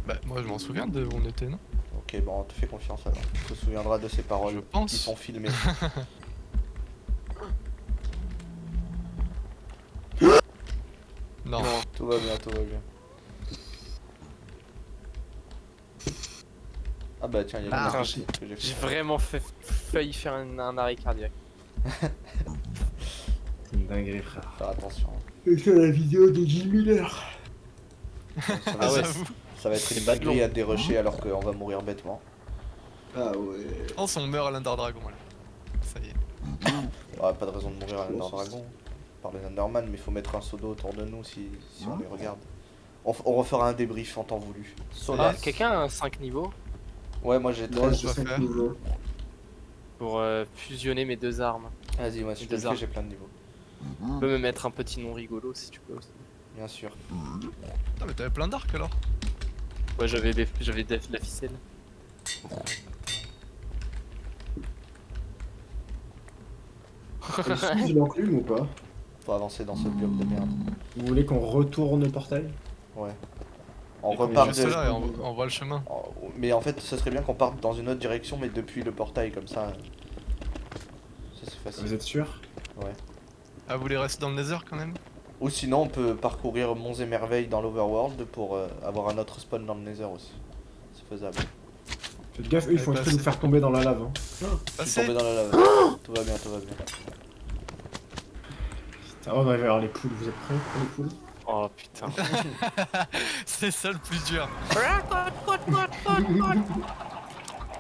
D: Bah, moi je m'en souviens de où on était, non?
A: Ok, bon, on te fait confiance alors. Tu te souviendras de ces
D: Je
A: paroles
D: pense.
A: qui sont filmées.
D: Non.
A: Tout va bien, tout va bien. Ah bah tiens, il y a
E: Ah,
A: le
E: putain,
A: truc que j'ai
E: J'ai
A: fait.
E: vraiment failli faire un arrêt cardiaque.
C: C'est une dinguerie, frère.
A: Faire attention.
C: Et c'est la vidéo de Jim Miller.
A: Ça va,
E: Ah ouais,
D: J'avoue.
A: ça va être une
E: c'est pas de
A: dinguerie à dérusher alors qu'on va mourir bêtement.
C: Ah ouais.
D: Je pense qu'on meurt à l'Ender Dragon là. Ça y est.
A: Ah, pas de raison de mourir à l'Ender Dragon. Par les Enderman, mais il faut mettre un seau d'eau autour de nous si on les regarde. On refera un débrief en temps voulu.
E: Ah,
A: Solas.
E: quelqu'un a un 5 niveaux
A: Ouais, moi j'ai
C: Moi
A: 13.
C: j'ai
D: va
C: 5
D: faire.
C: niveaux.
E: pour fusionner mes deux armes.
A: Vas-y, moi si je te le
E: Deux
A: fais, j'ai plein de niveaux.
E: Tu peux me mettre un petit nom rigolo si tu peux aussi.
A: Bien sûr.
D: Putain, mais t'avais plein d'arcs alors.
E: Ouais, j'avais de la ficelle.
C: Excuse l'enclume ou pas?
A: Faut avancer dans ce bloc de merde.
C: Vous voulez qu'on retourne au portail?
A: Ouais. On
C: Et qu'on
A: repart
D: Juste
A: de...
D: là et on voit le chemin.
A: Mais en fait, ce serait bien qu'on parte dans une autre direction, mais depuis le portail, comme ça. Ça c'est
C: Vous
A: facile.
C: êtes sûr?
D: Ah, vous voulez rester dans le Nether quand même?
A: Ou sinon, on peut parcourir Monts et Merveilles dans l'Overworld pour avoir un autre spawn dans le Nether aussi. C'est faisable.
C: Faites gaffe, eux ils font
D: Allez,
C: exprès de nous
D: passez.
C: faire tomber dans la lave. Hein.
A: Je suis
D: Passez.
A: tombé dans la lave. Tout va bien, tout va bien.
C: Putain, on va y avoir les poules, vous êtes prêts pour les poules?
E: Oh putain.
D: C'est ça le plus dur.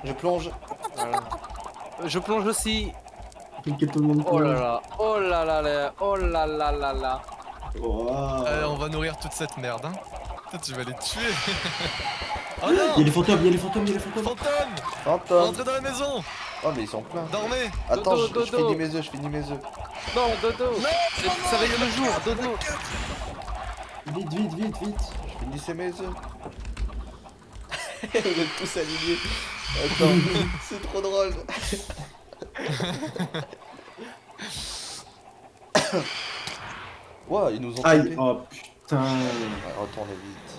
A: Je plonge.
E: Voilà. Je plonge aussi.
C: Cliquez tout le monde.
E: Oh là là. Oh là là là. Oh là là là là.
C: Wow.
D: On va nourrir toute cette merde, hein. Toi, tu vas les tuer. Oh
C: Il y a
D: non!
C: les fantômes, il y a les fantômes, il y a les fantômes.
D: Fantôme!
A: Fantôme.
D: Entrez dans la maison!
A: Oh, mais ils sont pleins.
D: Dormez!
A: Attends,
E: Dodo,
A: je
E: dodo.
A: finis mes œufs, je finis mes œufs.
E: Non, dodo. Ça va être le jour, dodo.
C: Vite, vite, vite, vite.
A: Je finissais mes œufs. Vous êtes tous alignés. Attends, c'est trop drôle. Ouah, ils nous ont
C: Aïe,
A: tapé.
C: oh putain.
A: Ouais, retournez vite.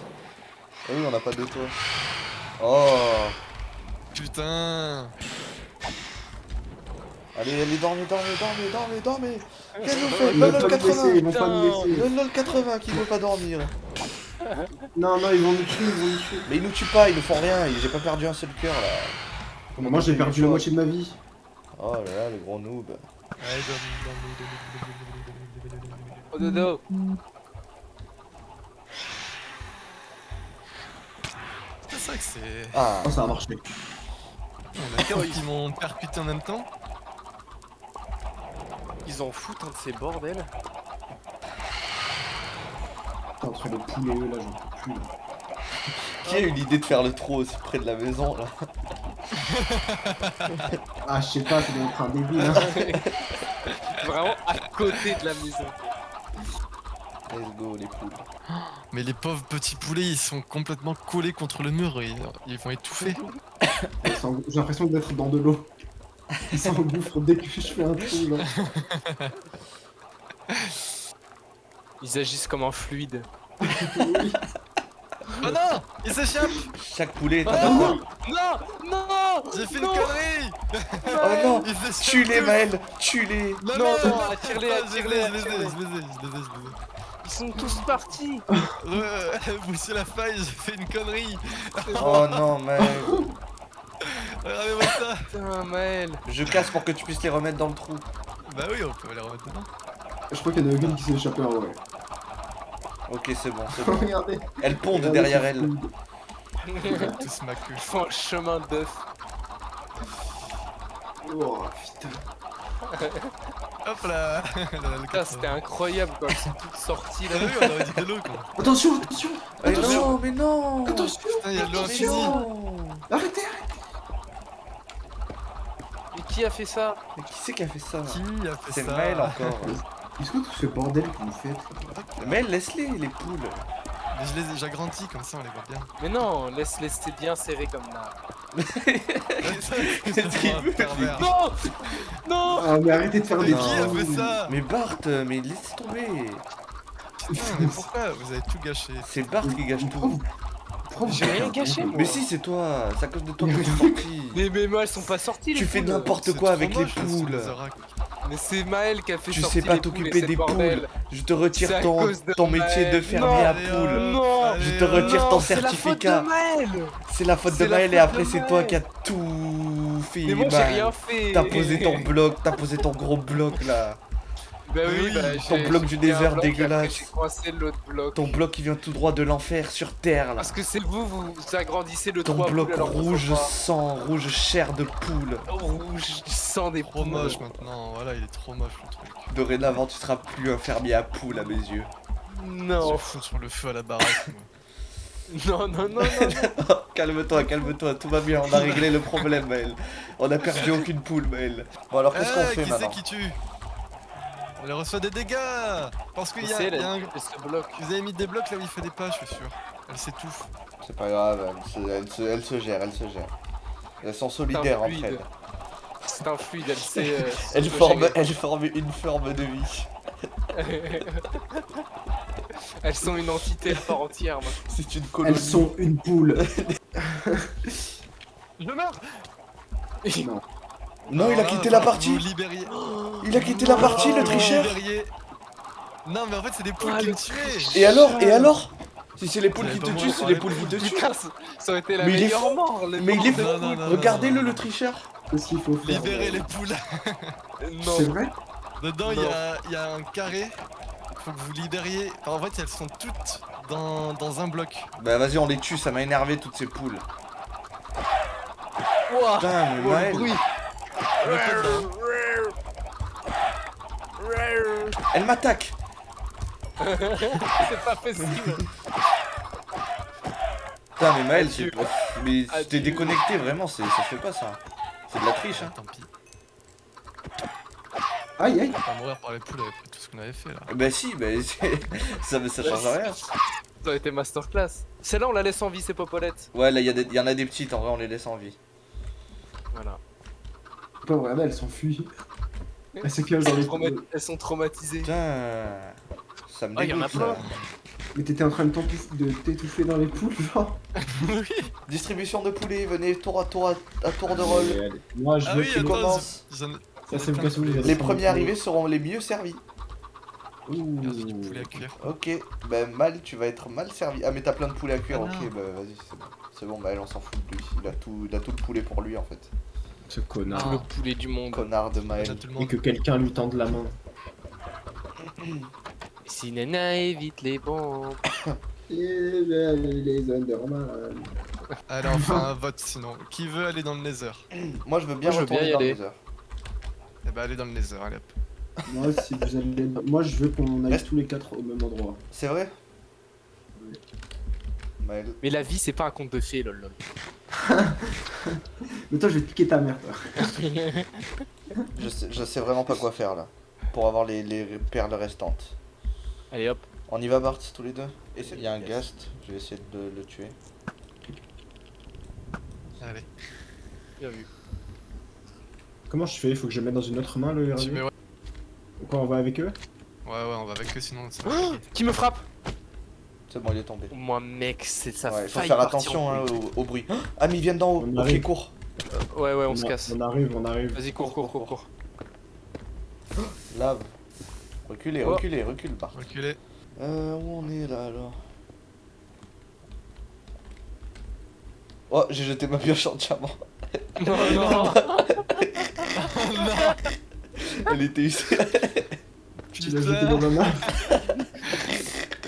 A: Ah oui, on n'a pas de toit. Oh,
D: Putain!
A: Allez, allez, dormez. Qu'est-ce que vous faites?
C: Ils vont pas nous laisser,
A: 80.
C: ils vont pas nous laisser.
A: Le LOL 80 qui veut pas dormir.
C: Non, ils vont nous tuer.
A: Mais ils nous tuent pas, ils nous font rien. J'ai pas perdu un seul cœur là.
C: Moi j'ai perdu la moitié de ma vie.
A: Oh là là, le gros noob.
D: Allez,
E: Oh dodo.
D: c'est ça que c'est.
A: Ah,
C: Oh, ça a marché.
D: On a quatre qui m'ont percuté en même temps.
E: Ils en foutent un de ces bordels.
C: Putain, entre les poulets eux là, j'en peux plus. Là.
A: qui a eu l'idée de faire le trou aussi près de la maison là?
C: Ah, je sais pas, ça doit être un débile. Hein.
E: Vraiment à côté de la maison.
A: Let's go les poules.
D: Mais les pauvres petits poulets, ils sont complètement collés contre le mur et ils vont étouffer.
C: J'ai l'impression d'être dans de l'eau. Ils s'engouffrent dès que je fais un trou là.
E: Ils agissent comme un fluide.
C: Oui.
D: Oh non, ils s'échappent.
A: Chaque poulet est
D: Oh
A: un
D: non,
E: Non.
D: j'ai fait une
E: Non.
D: connerie.
A: Oh non,
D: Ils s'échappent
A: tue-les
D: tous.
A: Maël, tue-les.
D: Non,
E: Non,
D: non,
E: non,
D: non,
E: attire-les,
D: je les ai,
E: attire-les.
D: je les ai.
E: Ils sont tous partis.
D: Boucher la faille, j'ai fait une connerie.
A: Oh non Maël.
D: Regardez-moi ça.
E: Putain, Maël.
A: Je casse pour que tu puisses les remettre dans le trou.
D: Bah oui, on peut les remettre dedans.
C: Je crois qu'il y en a une qui s'est échappée en vrai.
A: Ok c'est bon, c'est bon.
C: Regardez.
A: Elle pond
C: Regardez,
A: derrière
C: c'est
A: elle.
C: fou.
D: Tous ma queue.
E: Ils font un chemin d'œuf.
C: Oh putain.
D: Hop là.
E: Putain, c'était incroyable quoi. Ils sont toutes sorties
D: T'as
E: là.
D: vu, on aurait dit de l'eau quoi.
C: Attention.
A: Mais non, mais non.
C: Attention.
D: Putain, y'a de l'eau
A: Mais
D: infinie.
A: non.
C: Arrêtez.
E: Mais qui a fait ça?
A: Mais qui c'est qui a fait ça?
D: Qui a fait
A: C'est
D: ça?
A: Maël encore.
C: Qu'est-ce que tout ce bordel que vous faites?
A: Maël, laisse-les les poules.
D: Mais je les ai j'agrandis comme ça, on les voit bien.
E: Mais non, laisse-les bien serrés comme là.
A: Qu'est-ce qu'il veut,
D: Pervers.
E: Non. Non.
C: Ah mais arrêtez de faire
D: Mais
C: des
D: qui a
C: trous.
D: fait ça?
A: Mais Bart, mais laisse tomber.
D: Putain, mais pourquoi vous avez tout gâché?
A: C'est Bart qui gâche tout.
E: J'ai rien gâché moi.
A: Mais si, c'est toi. C'est à cause de toi que je suis sorti.
E: Mais moi elles sont pas sorties les
A: Tu fais
E: poules.
A: n'importe
D: C'est
A: quoi
D: trop
A: avec les
D: moche, là, sur
A: poules.
D: les oracles.
E: Mais c'est Maël qui a fait
A: Tu
E: sortir
A: sais pas
E: les poules
A: t'occuper
E: et c'est
A: des
E: le bordel.
A: poules. Je te retire
E: C'est à
A: ton
E: cause de
A: métier de
E: Maël.
A: fermier à
D: Allez,
A: poules.
E: Non.
A: Je te retire ton
E: Non, c'est la faute
A: certificat.
E: de Maël.
A: C'est la faute de
E: C'est la
A: Maël et
E: faute
A: après
E: de
A: c'est toi
E: Maël.
A: qui as tout fait.
E: Mais moi j'ai
A: Maël.
E: rien fait.
A: T'as posé ton bloc, t'as posé ton gros bloc là.
E: Bah oui,
D: Oui,
E: bah
A: ton
E: j'ai-
A: bloc du
E: j'ai mis un
A: désert
E: bloc et
A: dégueulasse.
E: après, J'ai coincé l'autre bloc.
A: Ton bloc qui vient tout droit de l'enfer sur terre là.
E: Parce que c'est vous agrandissez le
A: Ton
E: trou à
A: bloc
E: poules alors qu'on
A: rouge
E: voit pas.
A: sang, rouge chair de poule.
E: Rouge sang des
D: Trop
E: poules.
D: moche maintenant, voilà, il est trop moche le truc.
A: Dorénavant tu seras plus un fermier à poules à mes yeux.
E: Non.
D: Je fous sur le feu à la baraque. moi.
E: Non.
A: Calme-toi, tout va bien, on a réglé le problème Maël. On a perdu aucune poule Maël. Bon alors qu'est-ce qu'on fait
D: Qui c'est
A: maintenant?
D: qui tue? Elle reçoit des dégâts. Parce qu'il y a,
E: C'est
D: il y a un...
E: elle qui se bloque.
D: Vous avez mis des blocs là où il fait des pas, je suis sûr. Elle s'étouffe.
A: C'est pas grave, elle se gère. Elles sont solidaires entre
E: fluide.
A: elles.
E: C'est un fluide, elle sait.
A: Elles forment une forme de vie.
E: Elles sont une entité à part entière. Moi.
A: C'est une colonie.
C: Elles sont une poule.
D: Je meurs.
C: Non.
A: Non, il a quitté la partie.
D: Vous libériez.
A: Il a quitté la partie, le
D: Vous
A: tricheur.
D: libériez. Non mais en fait c'est des poules
E: Ah,
D: qui
E: le
D: me tuaient.
A: Et alors? Si c'est les poules
D: Vous
A: qui
D: avez
A: te
D: pas
A: tuent,
D: moins
A: c'est
D: parlé
A: les poules qui te tuent.
E: Putain, ça aurait été la
A: Mais il est
E: meilleure
A: fou.
E: mort. le
A: Mais il est
E: bordel.
A: fou.
D: Non, non, non,
A: Regardez-le,
D: non,
A: le
D: non.
A: tricheur.
C: Qu'est-ce qu'il faut faire?
D: Libérez les poules.
E: Non.
C: C'est vrai?
D: Dedans
E: Non.
D: il y a un carré. Faut que vous libériez. Enfin, en fait elles sont toutes dans un bloc.
A: Bah vas-y, on les tue, ça m'a énervé toutes ces poules.
E: Ouah.
A: Putain, mais
E: Oh, le
A: Maël,
E: bruit.
D: Le code, là.
A: elle m'attaque.
E: C'est pas possible.
A: Putain, mais Maël,
E: Adieu.
A: mais t'es
E: Adieu.
A: déconnecté, vraiment, ça se fait pas ça. C'est de la triche, hein.
D: Tant pis.
C: Aïe aïe.
D: On va pas mourir par les poules avec tout ce qu'on avait fait là.
A: Bah si, bah ça change rien.
E: Ça aurait été masterclass. Celle-là, on la laisse en vie, ces popolettes.
A: Ouais, là, il y en a des petites, en vrai, on les laisse en vie.
E: Voilà.
C: Pas regardez, elles s'enfuient. Elles s'éclosent dans les poules.
E: Elles sont traumatisées.
A: Putain, ça me
E: Ah, y en a
A: dégoûte,
E: plein.
A: là.
C: Mais t'étais en train de t'étouffer dans les poules, genre.
D: Oui.
A: Distribution de poulets, venez tour à tour de rôle.
C: Allez, allez. Moi, je
D: Ah
C: veux
D: oui,
C: que
D: attends,
A: commence.
D: j'en ai-
C: Ça, c'est une question de
A: Les premiers arrivés seront les mieux servis.
D: Regarde, du poulet à cuire.
A: Ok, bah mal, tu vas être mal servi. Ah mais t'as plein de poulet à cuire,
D: Ah
A: ok,
D: non.
A: bah vas-y, c'est bon. C'est bon, bah elle, on s'en fout de lui. Il a tout le poulet pour lui en fait.
C: Ce
E: Tout
C: connard.
E: le poulet du monde.
A: Connard de
D: On a
A: Maël.
D: tout le
C: Et
D: monde.
C: que quelqu'un lui tende la main.
E: Si Nana évite les bombes.
C: Les Underman.
D: Allez, on fait un vote sinon. Qui veut aller dans le Nether?
A: Moi je veux bien
E: Moi, je veux bien
A: retourner
E: y
A: dans
E: aller.
A: les heures.
D: Eh bah allez dans le Nether, allez hop.
C: Moi, si vous allez... Moi, je veux qu'on aille
A: Reste-
C: tous les quatre au même endroit.
A: C'est vrai
C: Oui.
A: Maël.
E: Mais la vie, c'est pas un conte de fées, lol.
C: Mais toi, je vais te piquer ta mère, toi.
A: Je sais vraiment pas quoi faire là. Pour avoir les perles restantes.
E: Allez hop.
A: On y va Bart tous les deux. Et il y a un ghast, je vais essayer de le tuer.
D: Allez.
E: Bien vu.
C: Comment je fais? Il faut que je le mette dans une autre main, le
D: Tu
C: RV?
D: mets... Ouais,
C: Quoi, on va avec eux?
D: ouais, on va avec eux sinon ça va
E: Oh,
D: choquer.
E: qui me frappe?
A: C'est bon, il est tombé.
E: Moi, mec, c'est ça.
A: Ouais, faut faire attention hein, au bruit. Ah mais ils viennent d'en haut.
C: On
A: Ok,
C: arrive.
A: cours.
E: Ouais, on se casse.
C: On arrive.
E: Vas-y, cours.
A: Lave. Reculez,
E: Oh.
A: recule Bart.
D: Reculez.
A: Où on est là alors? Oh, j'ai jeté ma pioche en diamant.
E: Non.
A: Elle était usée.
C: Tu l'as jeté dans ma main.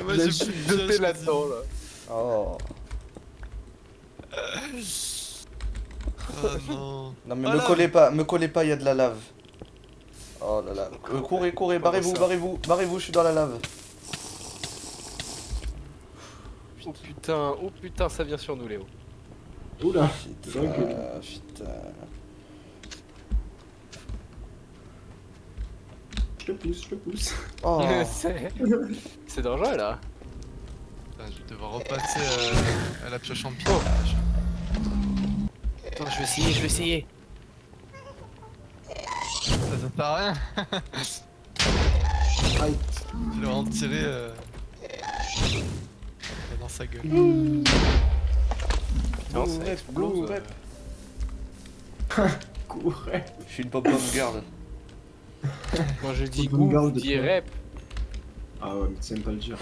D: Moi
E: Je
D: j'ai
E: suis
D: plus de
E: doté
D: pioche,
E: là-dedans, là.
A: Oh.
D: Oh non.
A: Non mais
D: Ah,
A: me
D: lave.
A: collez pas, il y a de la lave. Oh là là. Courez, barrez-vous, je suis dans la lave.
E: Oh putain, ça vient sur nous, Léo.
C: Oula.
A: Putain.
C: Je te pousse.
A: Oh.
E: C'est dangereux, là.
D: Putain, je vais devoir repasser à la pioche en pied.
E: Attends, je vais essayer.
D: Ça sert à rien.
C: Aïe.
D: Je vais en tirer dans sa gueule.
E: Non, ça
A: Go,
E: explose.
A: rep.
C: Courez.
A: Je suis une pop-pom girl.
E: Quand je dis
C: Faut qu'on
E: goût,
C: garde
E: je dis
C: quoi.
E: rep.
C: Ah ouais, mais tu sais même pas le dire.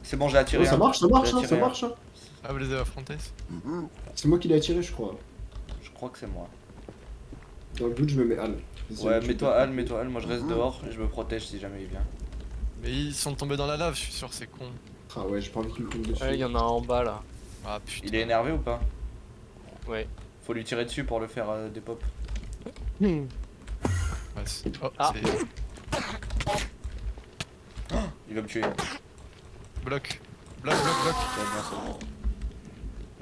A: C'est bon, j'ai attiré.
C: Oh, ça
A: un.
C: marche,
A: J'ai
C: hein,
A: attiré un.
C: hein.
D: Ah, vous les avez affrontés?
C: C'est moi qui l'ai attiré, je crois.
A: Je crois que c'est moi.
C: Dans le doute, je me mets Al.
A: Ouais, mets-toi Al, moi je reste dehors et je me protège si jamais il vient.
D: Mais ils sont tombés dans la lave, je suis sûr, c'est con.
C: Ah ouais, j'ai pas envie qu'il me tombe dessus.
E: Ouais, il y en a un en bas, là.
D: Ah putain.
A: Il est énervé ou pas?
E: Ouais.
A: Faut lui tirer dessus pour le faire des pop.
D: Ouais, oh,
E: Ah.
D: c'est.
A: Il va me tuer.
D: Bloc.
A: Ouais, bien, c'est bon.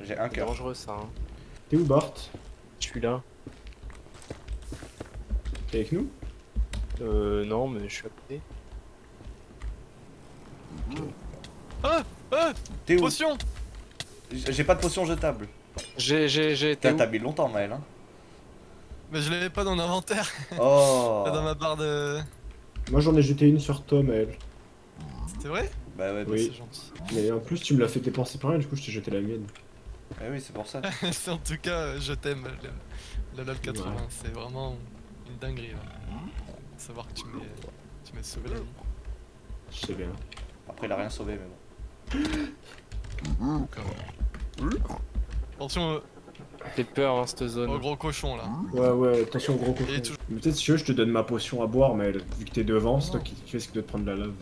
A: J'ai un
E: C'est
A: cœur.
E: dangereux, ça. Hein.
C: T'es où, Bart?
E: Je suis là.
C: T'es avec nous?
E: Non, mais je suis à côté.
A: T'es où?
D: Potion!
A: J'ai pas de potion jetable.
E: J'ai.
A: T'as mis longtemps, Maël. Hein.
D: Mais je l'avais pas dans l'inventaire,
A: Oh.
D: pas dans ma barre de.
C: Moi, j'en ai jeté une sur Tom, elle.
D: C'était vrai?
A: Bah ouais,
C: Oui.
D: C'est gentil.
C: Mais en plus, tu me l'as fait dépenser pour rien, du coup, je t'ai jeté la mienne.
A: bah oui, c'est pour ça.
D: C'est en tout cas, je t'aime, le LOL 80,
C: Ouais.
D: c'est vraiment une dinguerie. Là. Savoir que tu m'as sauvé la vie.
C: Je sais bien.
A: Après, il a rien sauvé, mais bon.
D: Attention
E: Fait peur, hein, cette zone.
D: au gros cochon là.
C: Ouais, attention, gros cochon.
D: Et toujours-
C: Mais peut-être, si tu veux, je te donne ma potion à boire, mais vu que t'es devant, c'est toi qui risque de te prendre la lave.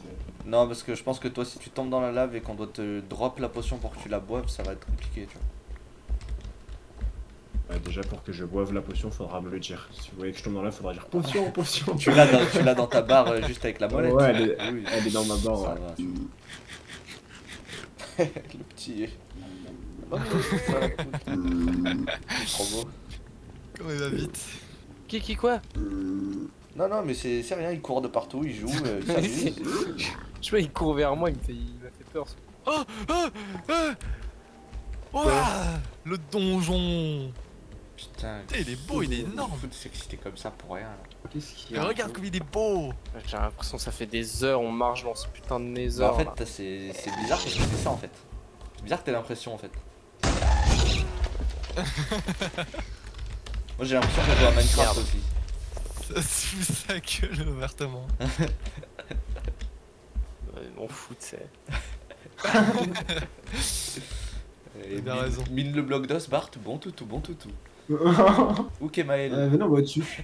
A: Non, parce que je pense que toi, si tu tombes dans la lave et qu'on doit te drop la potion pour que tu la boives, ça va être compliqué, tu vois.
C: Ouais, déjà, pour que je boive la potion, faudra me le dire. Si vous voyez que je tombe dans la lave, faudra dire potion, potion.
A: Tu l'as dans ta barre juste avec la molette.
C: Ouais,
A: Oui.
C: elle est dans ma barre.
A: Ça
C: Ouais.
A: va. Le petit. Oh, trop beau.
D: Comment il va vite.
E: Qui quoi?
A: Non, mais c'est rien, il court de partout, il joue, il s'amuse.
E: Je sais pas, il court vers moi, il m'a fait peur.
D: Oh Ouah, le donjon.
A: Putain,
D: Putain, il est beau, il est énorme.
A: Faut s'exciter comme ça pour rien. Là.
C: Qu'est-ce qu'il y
D: Mais
C: a?
D: regarde comme il est beau.
E: J'ai l'impression que ça fait des heures, on marche dans ce putain de nether.
A: Bah, en fait,
E: là.
A: c'est bizarre parce que c'est ça en fait. C'est bizarre que t'aies l'impression en fait. Moi j'ai l'impression qu'on joue à Minecraft
E: Merde.
A: aussi.
D: Ça se fout sa gueule ouvertement.
E: On fout, c'est.
A: Et
D: bien raison.
A: Mine le bloc d'os, Bart, bon toutou, bon toutou. Ou Kemael,
C: Venez, on va dessus.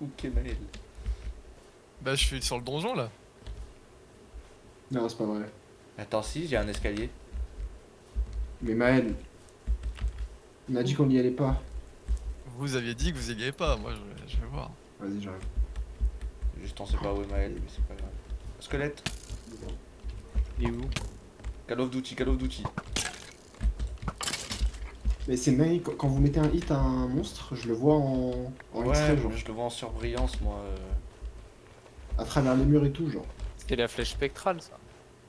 A: ou Kemael.
D: Bah je suis sur le donjon là.
C: Non, c'est pas vrai.
A: Attends, si, j'ai un escalier.
C: Mais Maël, on a dit qu'on n'y allait pas.
D: Vous aviez dit que vous y alliez pas, moi je vais voir.
C: Vas-y, j'arrive.
A: Juste on sait pas où est Maël, mais c'est pas grave. Squelette,
E: Il est où?
A: Call of Duty, Call of Duty.
C: Mais c'est Maël, quand vous mettez un hit à un monstre, je le vois en extrait,
A: Ouais,
C: genre.
A: je le vois en surbrillance moi.
C: À travers les murs et tout, genre.
E: C'était la flèche spectrale, ça.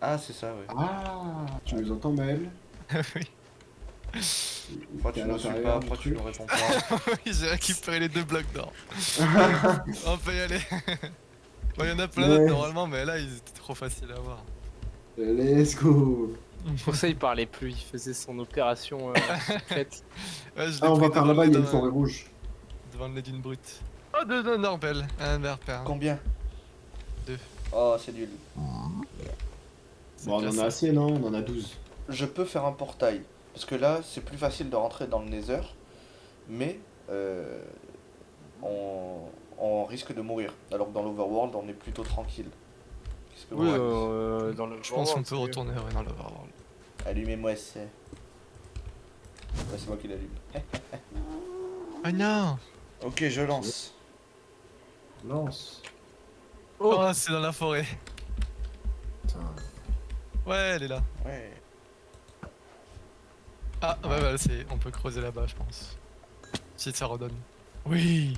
A: Ah, c'est ça, ouais.
C: Ah, tu nous entends, Maël?
D: Oui,
A: Pourquoi
C: T'es
A: tu
C: à
A: nous suis
C: l'intérieur
A: pas,
C: du
A: pourquoi tu
C: truc.
A: nous réponds pas?
D: oui j'ai récupéré les 2 blocs d'or. On peut y aller. Bon, y en a plein
C: Ouais.
D: d'autres normalement, mais là ils étaient trop faciles à voir.
C: Let's go.
E: Pour ça, il parlait plus, il faisait son opération secrète.
D: Ouais, je l'ai
C: Ah, on
D: pris
C: va par
D: devant
C: là-bas, il y a
D: le-
C: une forêt rouge.
D: devant le d'une brute. Oh, 2 Norbel, un berpère.
A: Combien?
D: 2.
A: Oh, c'est nul.
C: Bon, on en a assez, non? On en a 12.
A: Je peux faire un portail. Parce que là, c'est plus facile de rentrer dans le Nether. Mais on risque de mourir. Alors que dans l'Overworld, on est plutôt tranquille. Qu'est-ce que vous
E: Oui,
A: racontez
E: dans le
D: Je pense qu'on peut retourner ouais, dans l'Overworld.
A: Allumez-moi ça. Ouais, c'est moi qui l'allume.
D: Oh non!
A: Ok, je lance.
C: Lance.
D: Oh, c'est dans la forêt.
C: Putain.
D: Ouais, elle est là.
A: Ouais.
D: Ah, ouais, bah, c'est... on peut creuser là-bas, je pense. Si ça redonne. Oui!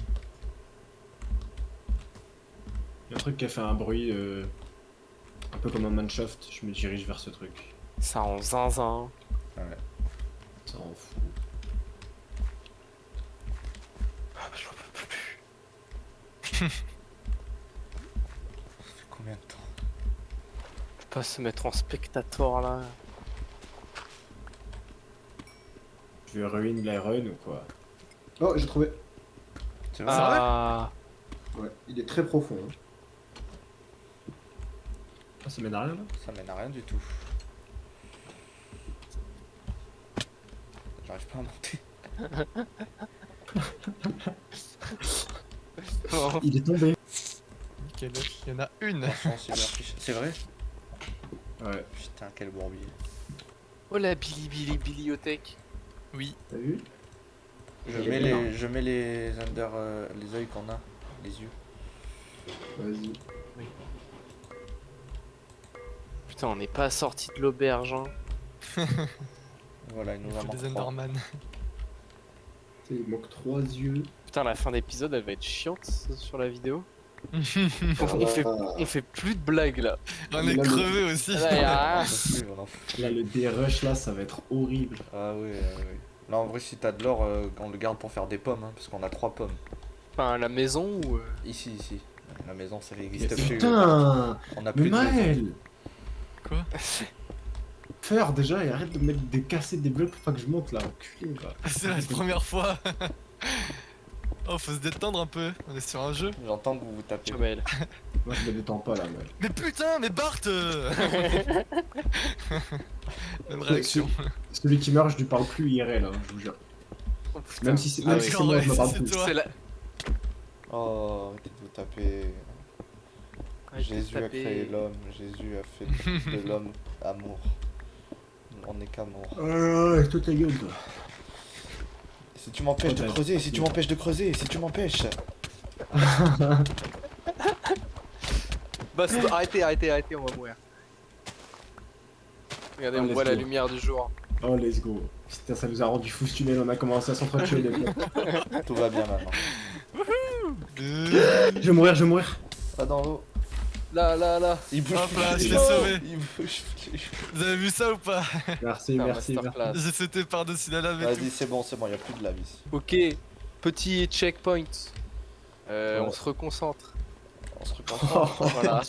C: Il y a un truc qui a fait un bruit un peu comme un manshaft. Je me dirige vers ce truc.
E: Ça en zinzin.
A: Ouais.
C: Ça en fout.
E: Ah, j'en peux plus.
A: Ça fait combien de temps?
E: On peut pas se mettre en spectator là.
C: Je vais ruiner la run ou quoi? Oh, j'ai trouvé.
A: C'est vrai?
E: Ah,
C: Ouais, il est très profond. Hein. Ah, ça mène à rien là?
A: Ça mène à rien du tout. J'arrive pas à monter.
E: non.
C: Il est tombé.
D: Nickel, il y en a une!
A: Attention, c'est bien fiché. C'est vrai?
C: Ouais,
A: Putain, quel bourbier.
E: Oh la bibliothèque.
D: Oui.
C: t'as vu?
A: Je mets les under, les yeux qu'on a, les yeux.
C: Vas-y.
E: Putain, on n'est pas sorti de l'auberge. Hein.
A: Voilà, il
D: Il
A: nous en
D: faut
A: manque
D: des
A: 3.
D: Enderman.
C: Tu sais, il manque 3 yeux.
E: Putain, la fin d'épisode elle va être chiante sur la vidéo.
C: Ah.
E: On fait plus de blagues là.
D: On
C: mais
D: est
C: là,
D: crevé aussi!
E: Là, y a rien.
C: Là, le dérush là, ça va être horrible.
A: Ah oui, oui. Là, en vrai, si t'as de l'or, on le garde pour faire des pommes, hein, parce qu'on a 3 pommes.
E: Enfin, la maison ou.
A: Ici. La maison, ça n'existe plus.
C: Putain!
A: On a
C: Mais
A: plus de maison.
C: Maël!
D: Quoi?
C: Faire déjà et arrête de mettre des casser des blocs pour pas que je monte là, enculé va.
D: C'est la première fois! Oh, faut se détendre un peu, on est sur un jeu.
A: J'entends que vous vous tapez.
E: Ciao Maël.
C: Moi je me détends pas là, Maël.
D: Mais putain, mais Bart! Même réaction.
C: Celui qui meurt, je lui parle plus IRL, hein, je vous jure.
E: Oh, putain.
C: Même si c'est
E: Ah
C: même
E: oui.
C: si c'est moi, je me parle
D: C'est
C: plus.
D: toi.
E: C'est la.
A: Oh, arrêtez de vous taper.
E: Arrête de
A: Jésus a
E: taper.
A: créé l'homme. Jésus a fait de l'homme amour. On n'est qu'amour.
C: Avec toute ta gueule, toi.
A: Si tu m'empêches de
C: Ouais,
A: creuser, si tu m'empêches de creuser, si tu m'empêches.
E: Bah, arrêtez, on va mourir. Regardez,
C: Ah,
E: on
C: let's
E: voit la
C: go.
E: lumière du jour.
C: Oh, let's go. Putain, ça nous a rendu fou ce tunnel, on a commencé à s'entretuer les blocs.
A: Tout va bien maintenant.
C: Je vais mourir, je vais mourir.
A: Ah, dans l'eau.
E: Là.
A: Il bouge.
D: Hop là, je
A: plus.
D: l'ai sauvé.
A: Il bouge plus.
D: Vous avez vu ça ou pas?
C: Merci,
E: Putain,
C: merci, merci.
E: masterclass.
D: J'ai sauté par-dessus la lave et tout.
A: Vas-y, c'est bon, y a plus de lave ici.
E: Ok, petit checkpoint. On se reconcentre.
A: On se reconcentre.
C: Oh,
E: Voilà.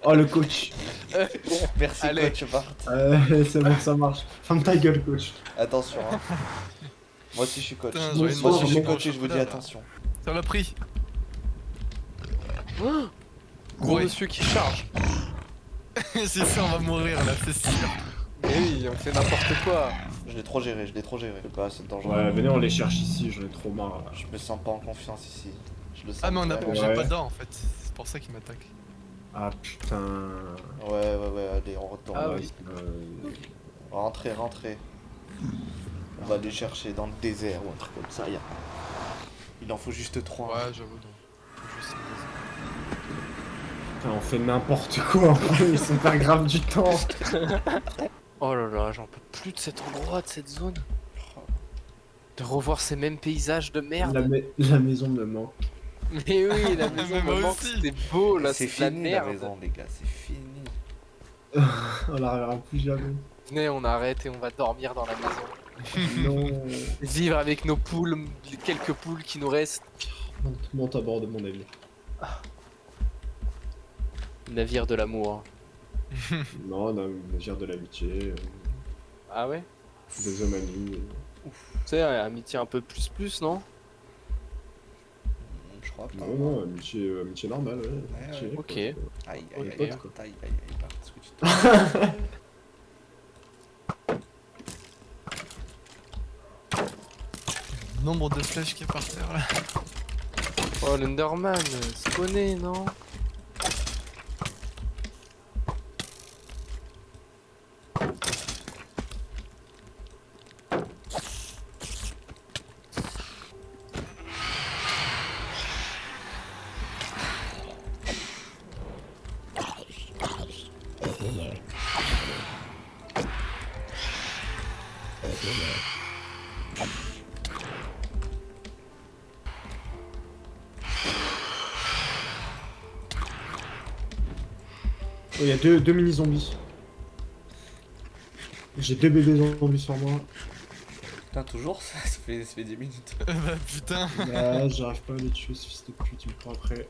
C: oh, le coach.
A: Merci,
E: Allez.
A: coach Bart.
C: C'est bon, ça marche. Ferme ta gueule, coach.
A: Attention, hein. Moi aussi je suis coach.
D: Putain,
C: j'aurais
A: Moi
C: une
A: aussi je suis
C: bonne
A: coach et je vous dis
D: là.
A: attention.
D: Ça l'a pris.
E: Gros
D: Ouais.
E: monsieur qui charge.
D: C'est sûr, on va mourir là, c'est sûr.
E: Mais oui, on fait n'importe quoi.
A: Je l'ai trop géré, je l'ai trop géré. C'est pas assez dangereux.
C: Ouais, venez, on les cherche ici, j'en ai trop marre.
A: Je me sens pas en confiance ici. Je le sens
D: Ah, mais
A: vraiment.
D: j'ai
C: Ouais.
D: pas d'or en fait. C'est pour ça qu'il m'attaque.
C: Ah putain.
A: Ouais, allez, on retourne.
E: Ah
A: là.
E: oui.
A: Rentrez. On va les chercher dans le désert ou un truc comme ça. Il en faut juste 3.
D: Ouais, j'avoue. donc. Faut juste une raison.
C: Putain, on fait n'importe quoi. Ils sont pas grave du temps.
E: Oh là là, j'en peux plus de cet endroit, de cette zone. De revoir ces mêmes paysages de merde.
C: La maison me manque.
E: Mais oui, la maison
D: Mais moi
E: me manque,
D: aussi.
E: c'était beau là,
A: C'est
E: c'est de la
A: fini la
E: merde.
A: maison, les gars, c'est fini.
C: On la reverra plus jamais.
E: Venez, on arrête et on va dormir dans la maison.
C: Non.
E: Vivre avec nos poules, les quelques poules qui nous restent.
C: Monte à bord de mon navire.
E: Navire de l'amour.
C: Non, navire de l'amitié,
E: Ah ouais?
C: des hommes amis.
E: Tu sais, amitié un peu plus, non?
A: Je crois pas.
C: Non, amitié normale, ouais.
A: Ouais,
C: Amitié,
E: ouais.
C: quoi.
E: Ok.
A: Aïe,
C: On est
A: aïe,
C: potes, quoi.
A: Bart, est-ce que tu te-
D: Nombre de flèches qui est par terre là.
E: Oh, l'Enderman, spawné, non?
C: Oh, il y a deux mini zombies. J'ai 2 bébés zombies sur moi.
A: Putain, toujours ça fait 10 minutes.
D: Bah putain.
C: Là, j'arrive pas à les tuer, ce fils de pute, il me prend après.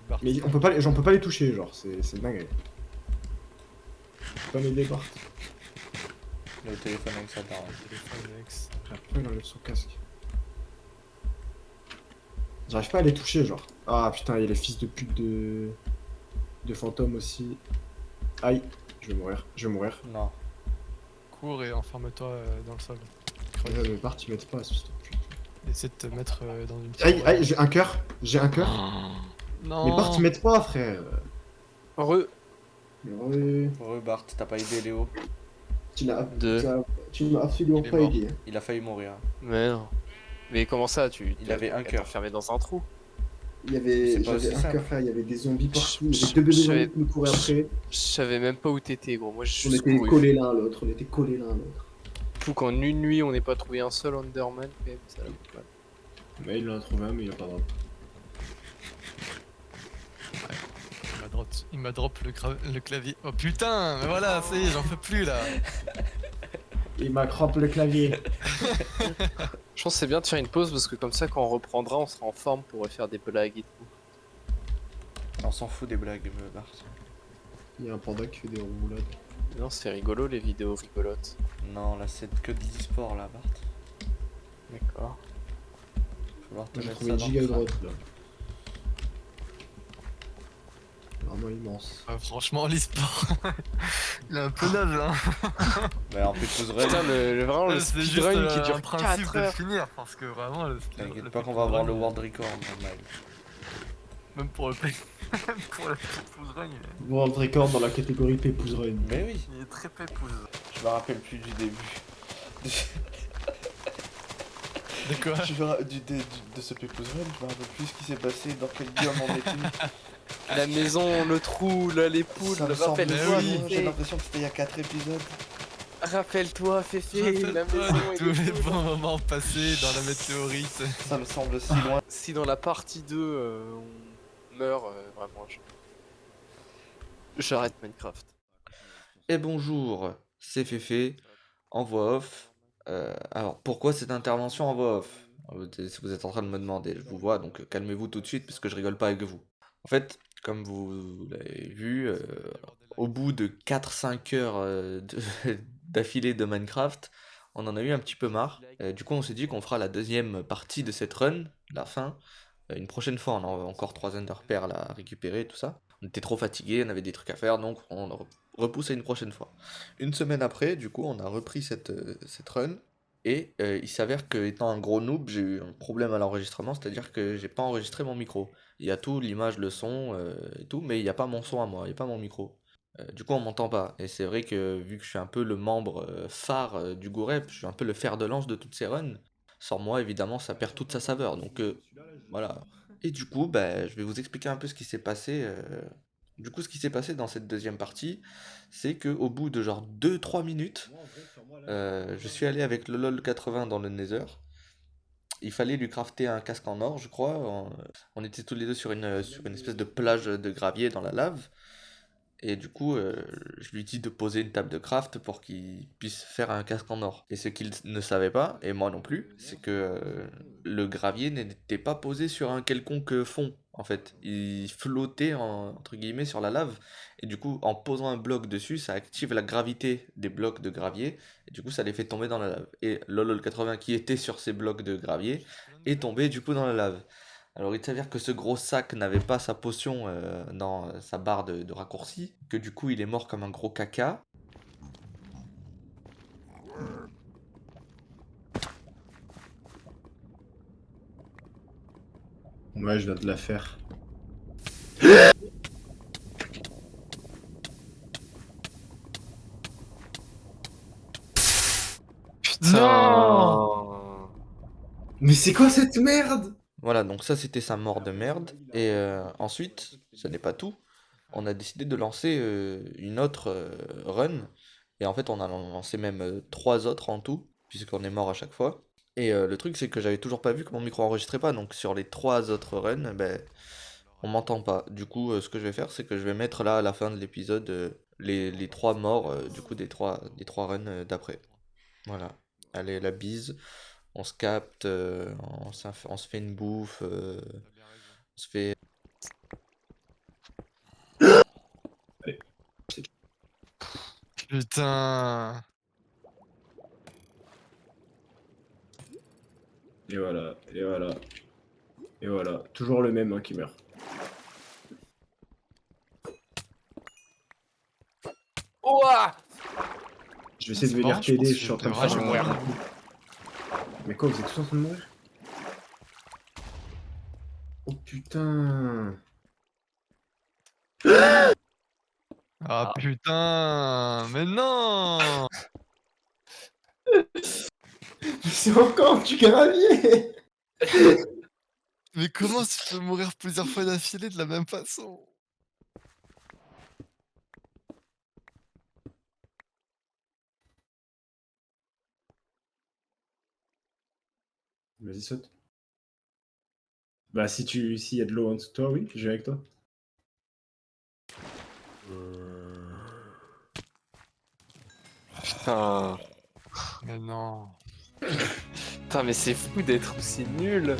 D: Bart.
C: Mais on peut pas les toucher, genre, c'est dingue. Tu peux pas m'aider, Bart.
A: Le téléphone avec sa daronne.
C: Après, il enlève son casque. J'arrive pas à les toucher, genre. Ah putain, il y a les fils de pute de fantômes aussi. Aïe, je vais mourir.
A: Non.
D: Cours et enferme-toi dans le sol.
C: Ouais, mais Bart, il m'aide pas, ce fils de pute.
D: Essaie de te mettre dans une petite
C: Aïe,
D: forêt.
C: aïe, j'ai un cœur.
D: Non.
C: Mais Bart, il m'aide pas, frère.
E: Heureux.
C: Ouais,
A: Ouais, Bart, t'as pas aidé Léo.
C: tu n'as
E: Deux.
C: tu m'as absolument
D: Il est
C: pas
D: mort.
C: aidé.
A: Il a failli mourir.
E: Mais non. Mais comment ça,
A: Il avait un cœur.
E: enfermé dans un trou.
C: Il y avait,
A: C'est pas
C: j'avais
A: aussi
C: un
A: simple.
C: cœur, frère, il y avait des zombies partout, il y
E: Je-
C: avait 2 bébés
E: je
C: zombies
E: savais-
C: qui me couraient après.
E: Je savais même pas où t'étais, gros. Moi, je suis
C: On était
E: couru.
C: collés l'un à l'autre, on était collés l'un à l'autre.
E: Fou qu'en une nuit, on n'ait pas trouvé un seul Enderman, quand même. Ça, là.
C: Mais il en a trouvé un, mais il a pas drop.
D: Il m'a drop le clavier. Oh putain, mais voilà, ça y est, j'en peux plus là.
C: Il m'a crampe le clavier.
E: Je pense que c'est bien de faire une pause parce que comme ça, quand on reprendra, on sera en forme pour faire des blagues et tout.
A: On s'en fout des blagues, Bart.
C: Il y a un panda qui fait des roulades.
E: Non, c'est rigolo les vidéos rigolotes.
A: Non, là c'est que de l'e-sport là, Bart.
E: D'accord.
A: Faut falloir te
C: J'ai
A: mettre
C: trouvé
A: ça
C: une
A: dans
C: giga
A: le crâne.
C: grotte là. Vraiment immense.
D: Franchement, l'e-sport. Il a un peu d'âge là.
A: Mais en plus, vous
E: Putain, vraiment le
D: C'est juste
E: speedrun qui
D: un
E: dure
D: principe
E: 4
D: de
E: heures.
D: finir parce que vraiment le
A: T'inquiète pas qu'on va avoir le world record normal.
D: Même pour le pour le speedrun,
C: World record dans la catégorie Pépouze Run.
A: Mais oui,
D: il est très pépouze.
A: je me rappelle plus du début.
D: De quoi?
A: De ce Pépouze Run, je me rappelle plus ce qui s'est passé, dans quel biome on était.
E: La maison, le trou, là, les poules,
A: Ça me semble
E: rappelle-toi,
D: oui.
A: loin, j'ai
E: Féfé.
A: l'impression que c'était il y a 4 épisodes.
E: Rappelle-toi, Féfé, la maison et
D: tous
E: les
D: les
E: poules.
D: bons moments passés dans la météorite.
A: Ça me semble si loin.
E: Si dans la partie 2, on meurt, vraiment, j'arrête Minecraft.
A: Et bonjour, c'est Féfé, en voix off. Alors, pourquoi cette intervention en voix off? Vous êtes en train de me demander, je vous vois, donc calmez-vous tout de suite, parce que je rigole pas avec vous. En fait, comme vous l'avez vu, au bout de 4-5 heures d'affilée de Minecraft, On en a eu un petit peu marre. Du coup, on s'est dit qu'on fera la deuxième partie de cette run, la fin, une prochaine fois. On a encore 3 Enderpearls à récupérer, tout ça. On était trop fatigués, on avait des trucs à faire, donc on repousse à une prochaine fois. Une semaine après, du coup, on a repris cette run. Et il s'avère que, étant un gros noob, j'ai eu un problème à l'enregistrement, c'est-à-dire que j'ai pas enregistré mon micro. Il y a tout, l'image, le son et tout, mais il n'y a pas mon son à moi, il n'y a pas mon micro. Du coup, on m'entend pas. Et c'est vrai que vu que je suis un peu le membre phare du GoRep, je suis un peu le fer de lance de toutes ces runs, sans moi, évidemment, ça perd toute sa saveur. Donc voilà. Et du coup, bah, je vais vous expliquer un peu ce qui s'est passé. Du coup, ce qui s'est passé dans cette deuxième partie, c'est que au bout de genre 2-3 minutes, je suis allé avec le LOL 80 dans le Nether. Il fallait lui crafter un casque en or, je crois. On était tous les deux sur une espèce de plage de gravier dans la lave. Et du coup, je lui dis de poser une table de craft pour qu'il puisse faire un casque en or. Et ce qu'il ne savait pas, et moi non plus, c'est que le gravier n'était pas posé sur un quelconque fond, en fait. Il flottait, entre guillemets, sur la lave. Et du coup, en posant un bloc dessus, ça active la gravité des blocs de gravier. Et du coup, ça les fait tomber dans la lave. Et LOL80 qui était sur ces blocs de gravier est tombé du coup dans la lave. Alors il s'avère que ce gros sac n'avait pas sa potion dans sa barre de raccourci, que du coup il est mort comme un gros caca.
C: Ouais, je viens de la faire.
B: Putain.
C: Mais c'est quoi cette merde?
A: Voilà, donc ça c'était sa mort de merde. Et ensuite, ce n'est pas tout, on a décidé de lancer une autre run. Et en fait on a lancé même 3 autres en tout, puisqu'on est mort à chaque fois. Et le truc c'est que j'avais toujours pas vu que mon micro enregistrait pas, donc sur les 3 autres runs, ben, on m'entend pas. Du coup, ce que je vais faire, c'est que je vais mettre là à la fin de l'épisode les 3 morts du coup des 3 runs d'après. Voilà. Allez, la bise. On se capte, on se fait une bouffe, on se fait.
D: Putain.
C: Et voilà, et voilà. Et voilà, toujours le même qui meurt.
E: Ouah.
C: Je vais essayer de
D: C'est
C: venir
D: marrant, je
C: t'aider,
D: pense
C: je
D: que
C: suis en train de
D: je vais
C: faire
D: mourir.
C: un... Mais quoi, vous êtes tous en train de mourir? Oh putain.
D: Ah putain. Mais non.
C: C'est encore du gravier.
D: Mais comment tu peux mourir plusieurs fois d'affilée de la même façon?
C: Vas-y, saute. Bah s'il y a de l'eau en dessous de toi, oui, je vais avec toi.
B: Putain.
D: Mais non.
E: Putain, mais c'est fou d'être aussi nul.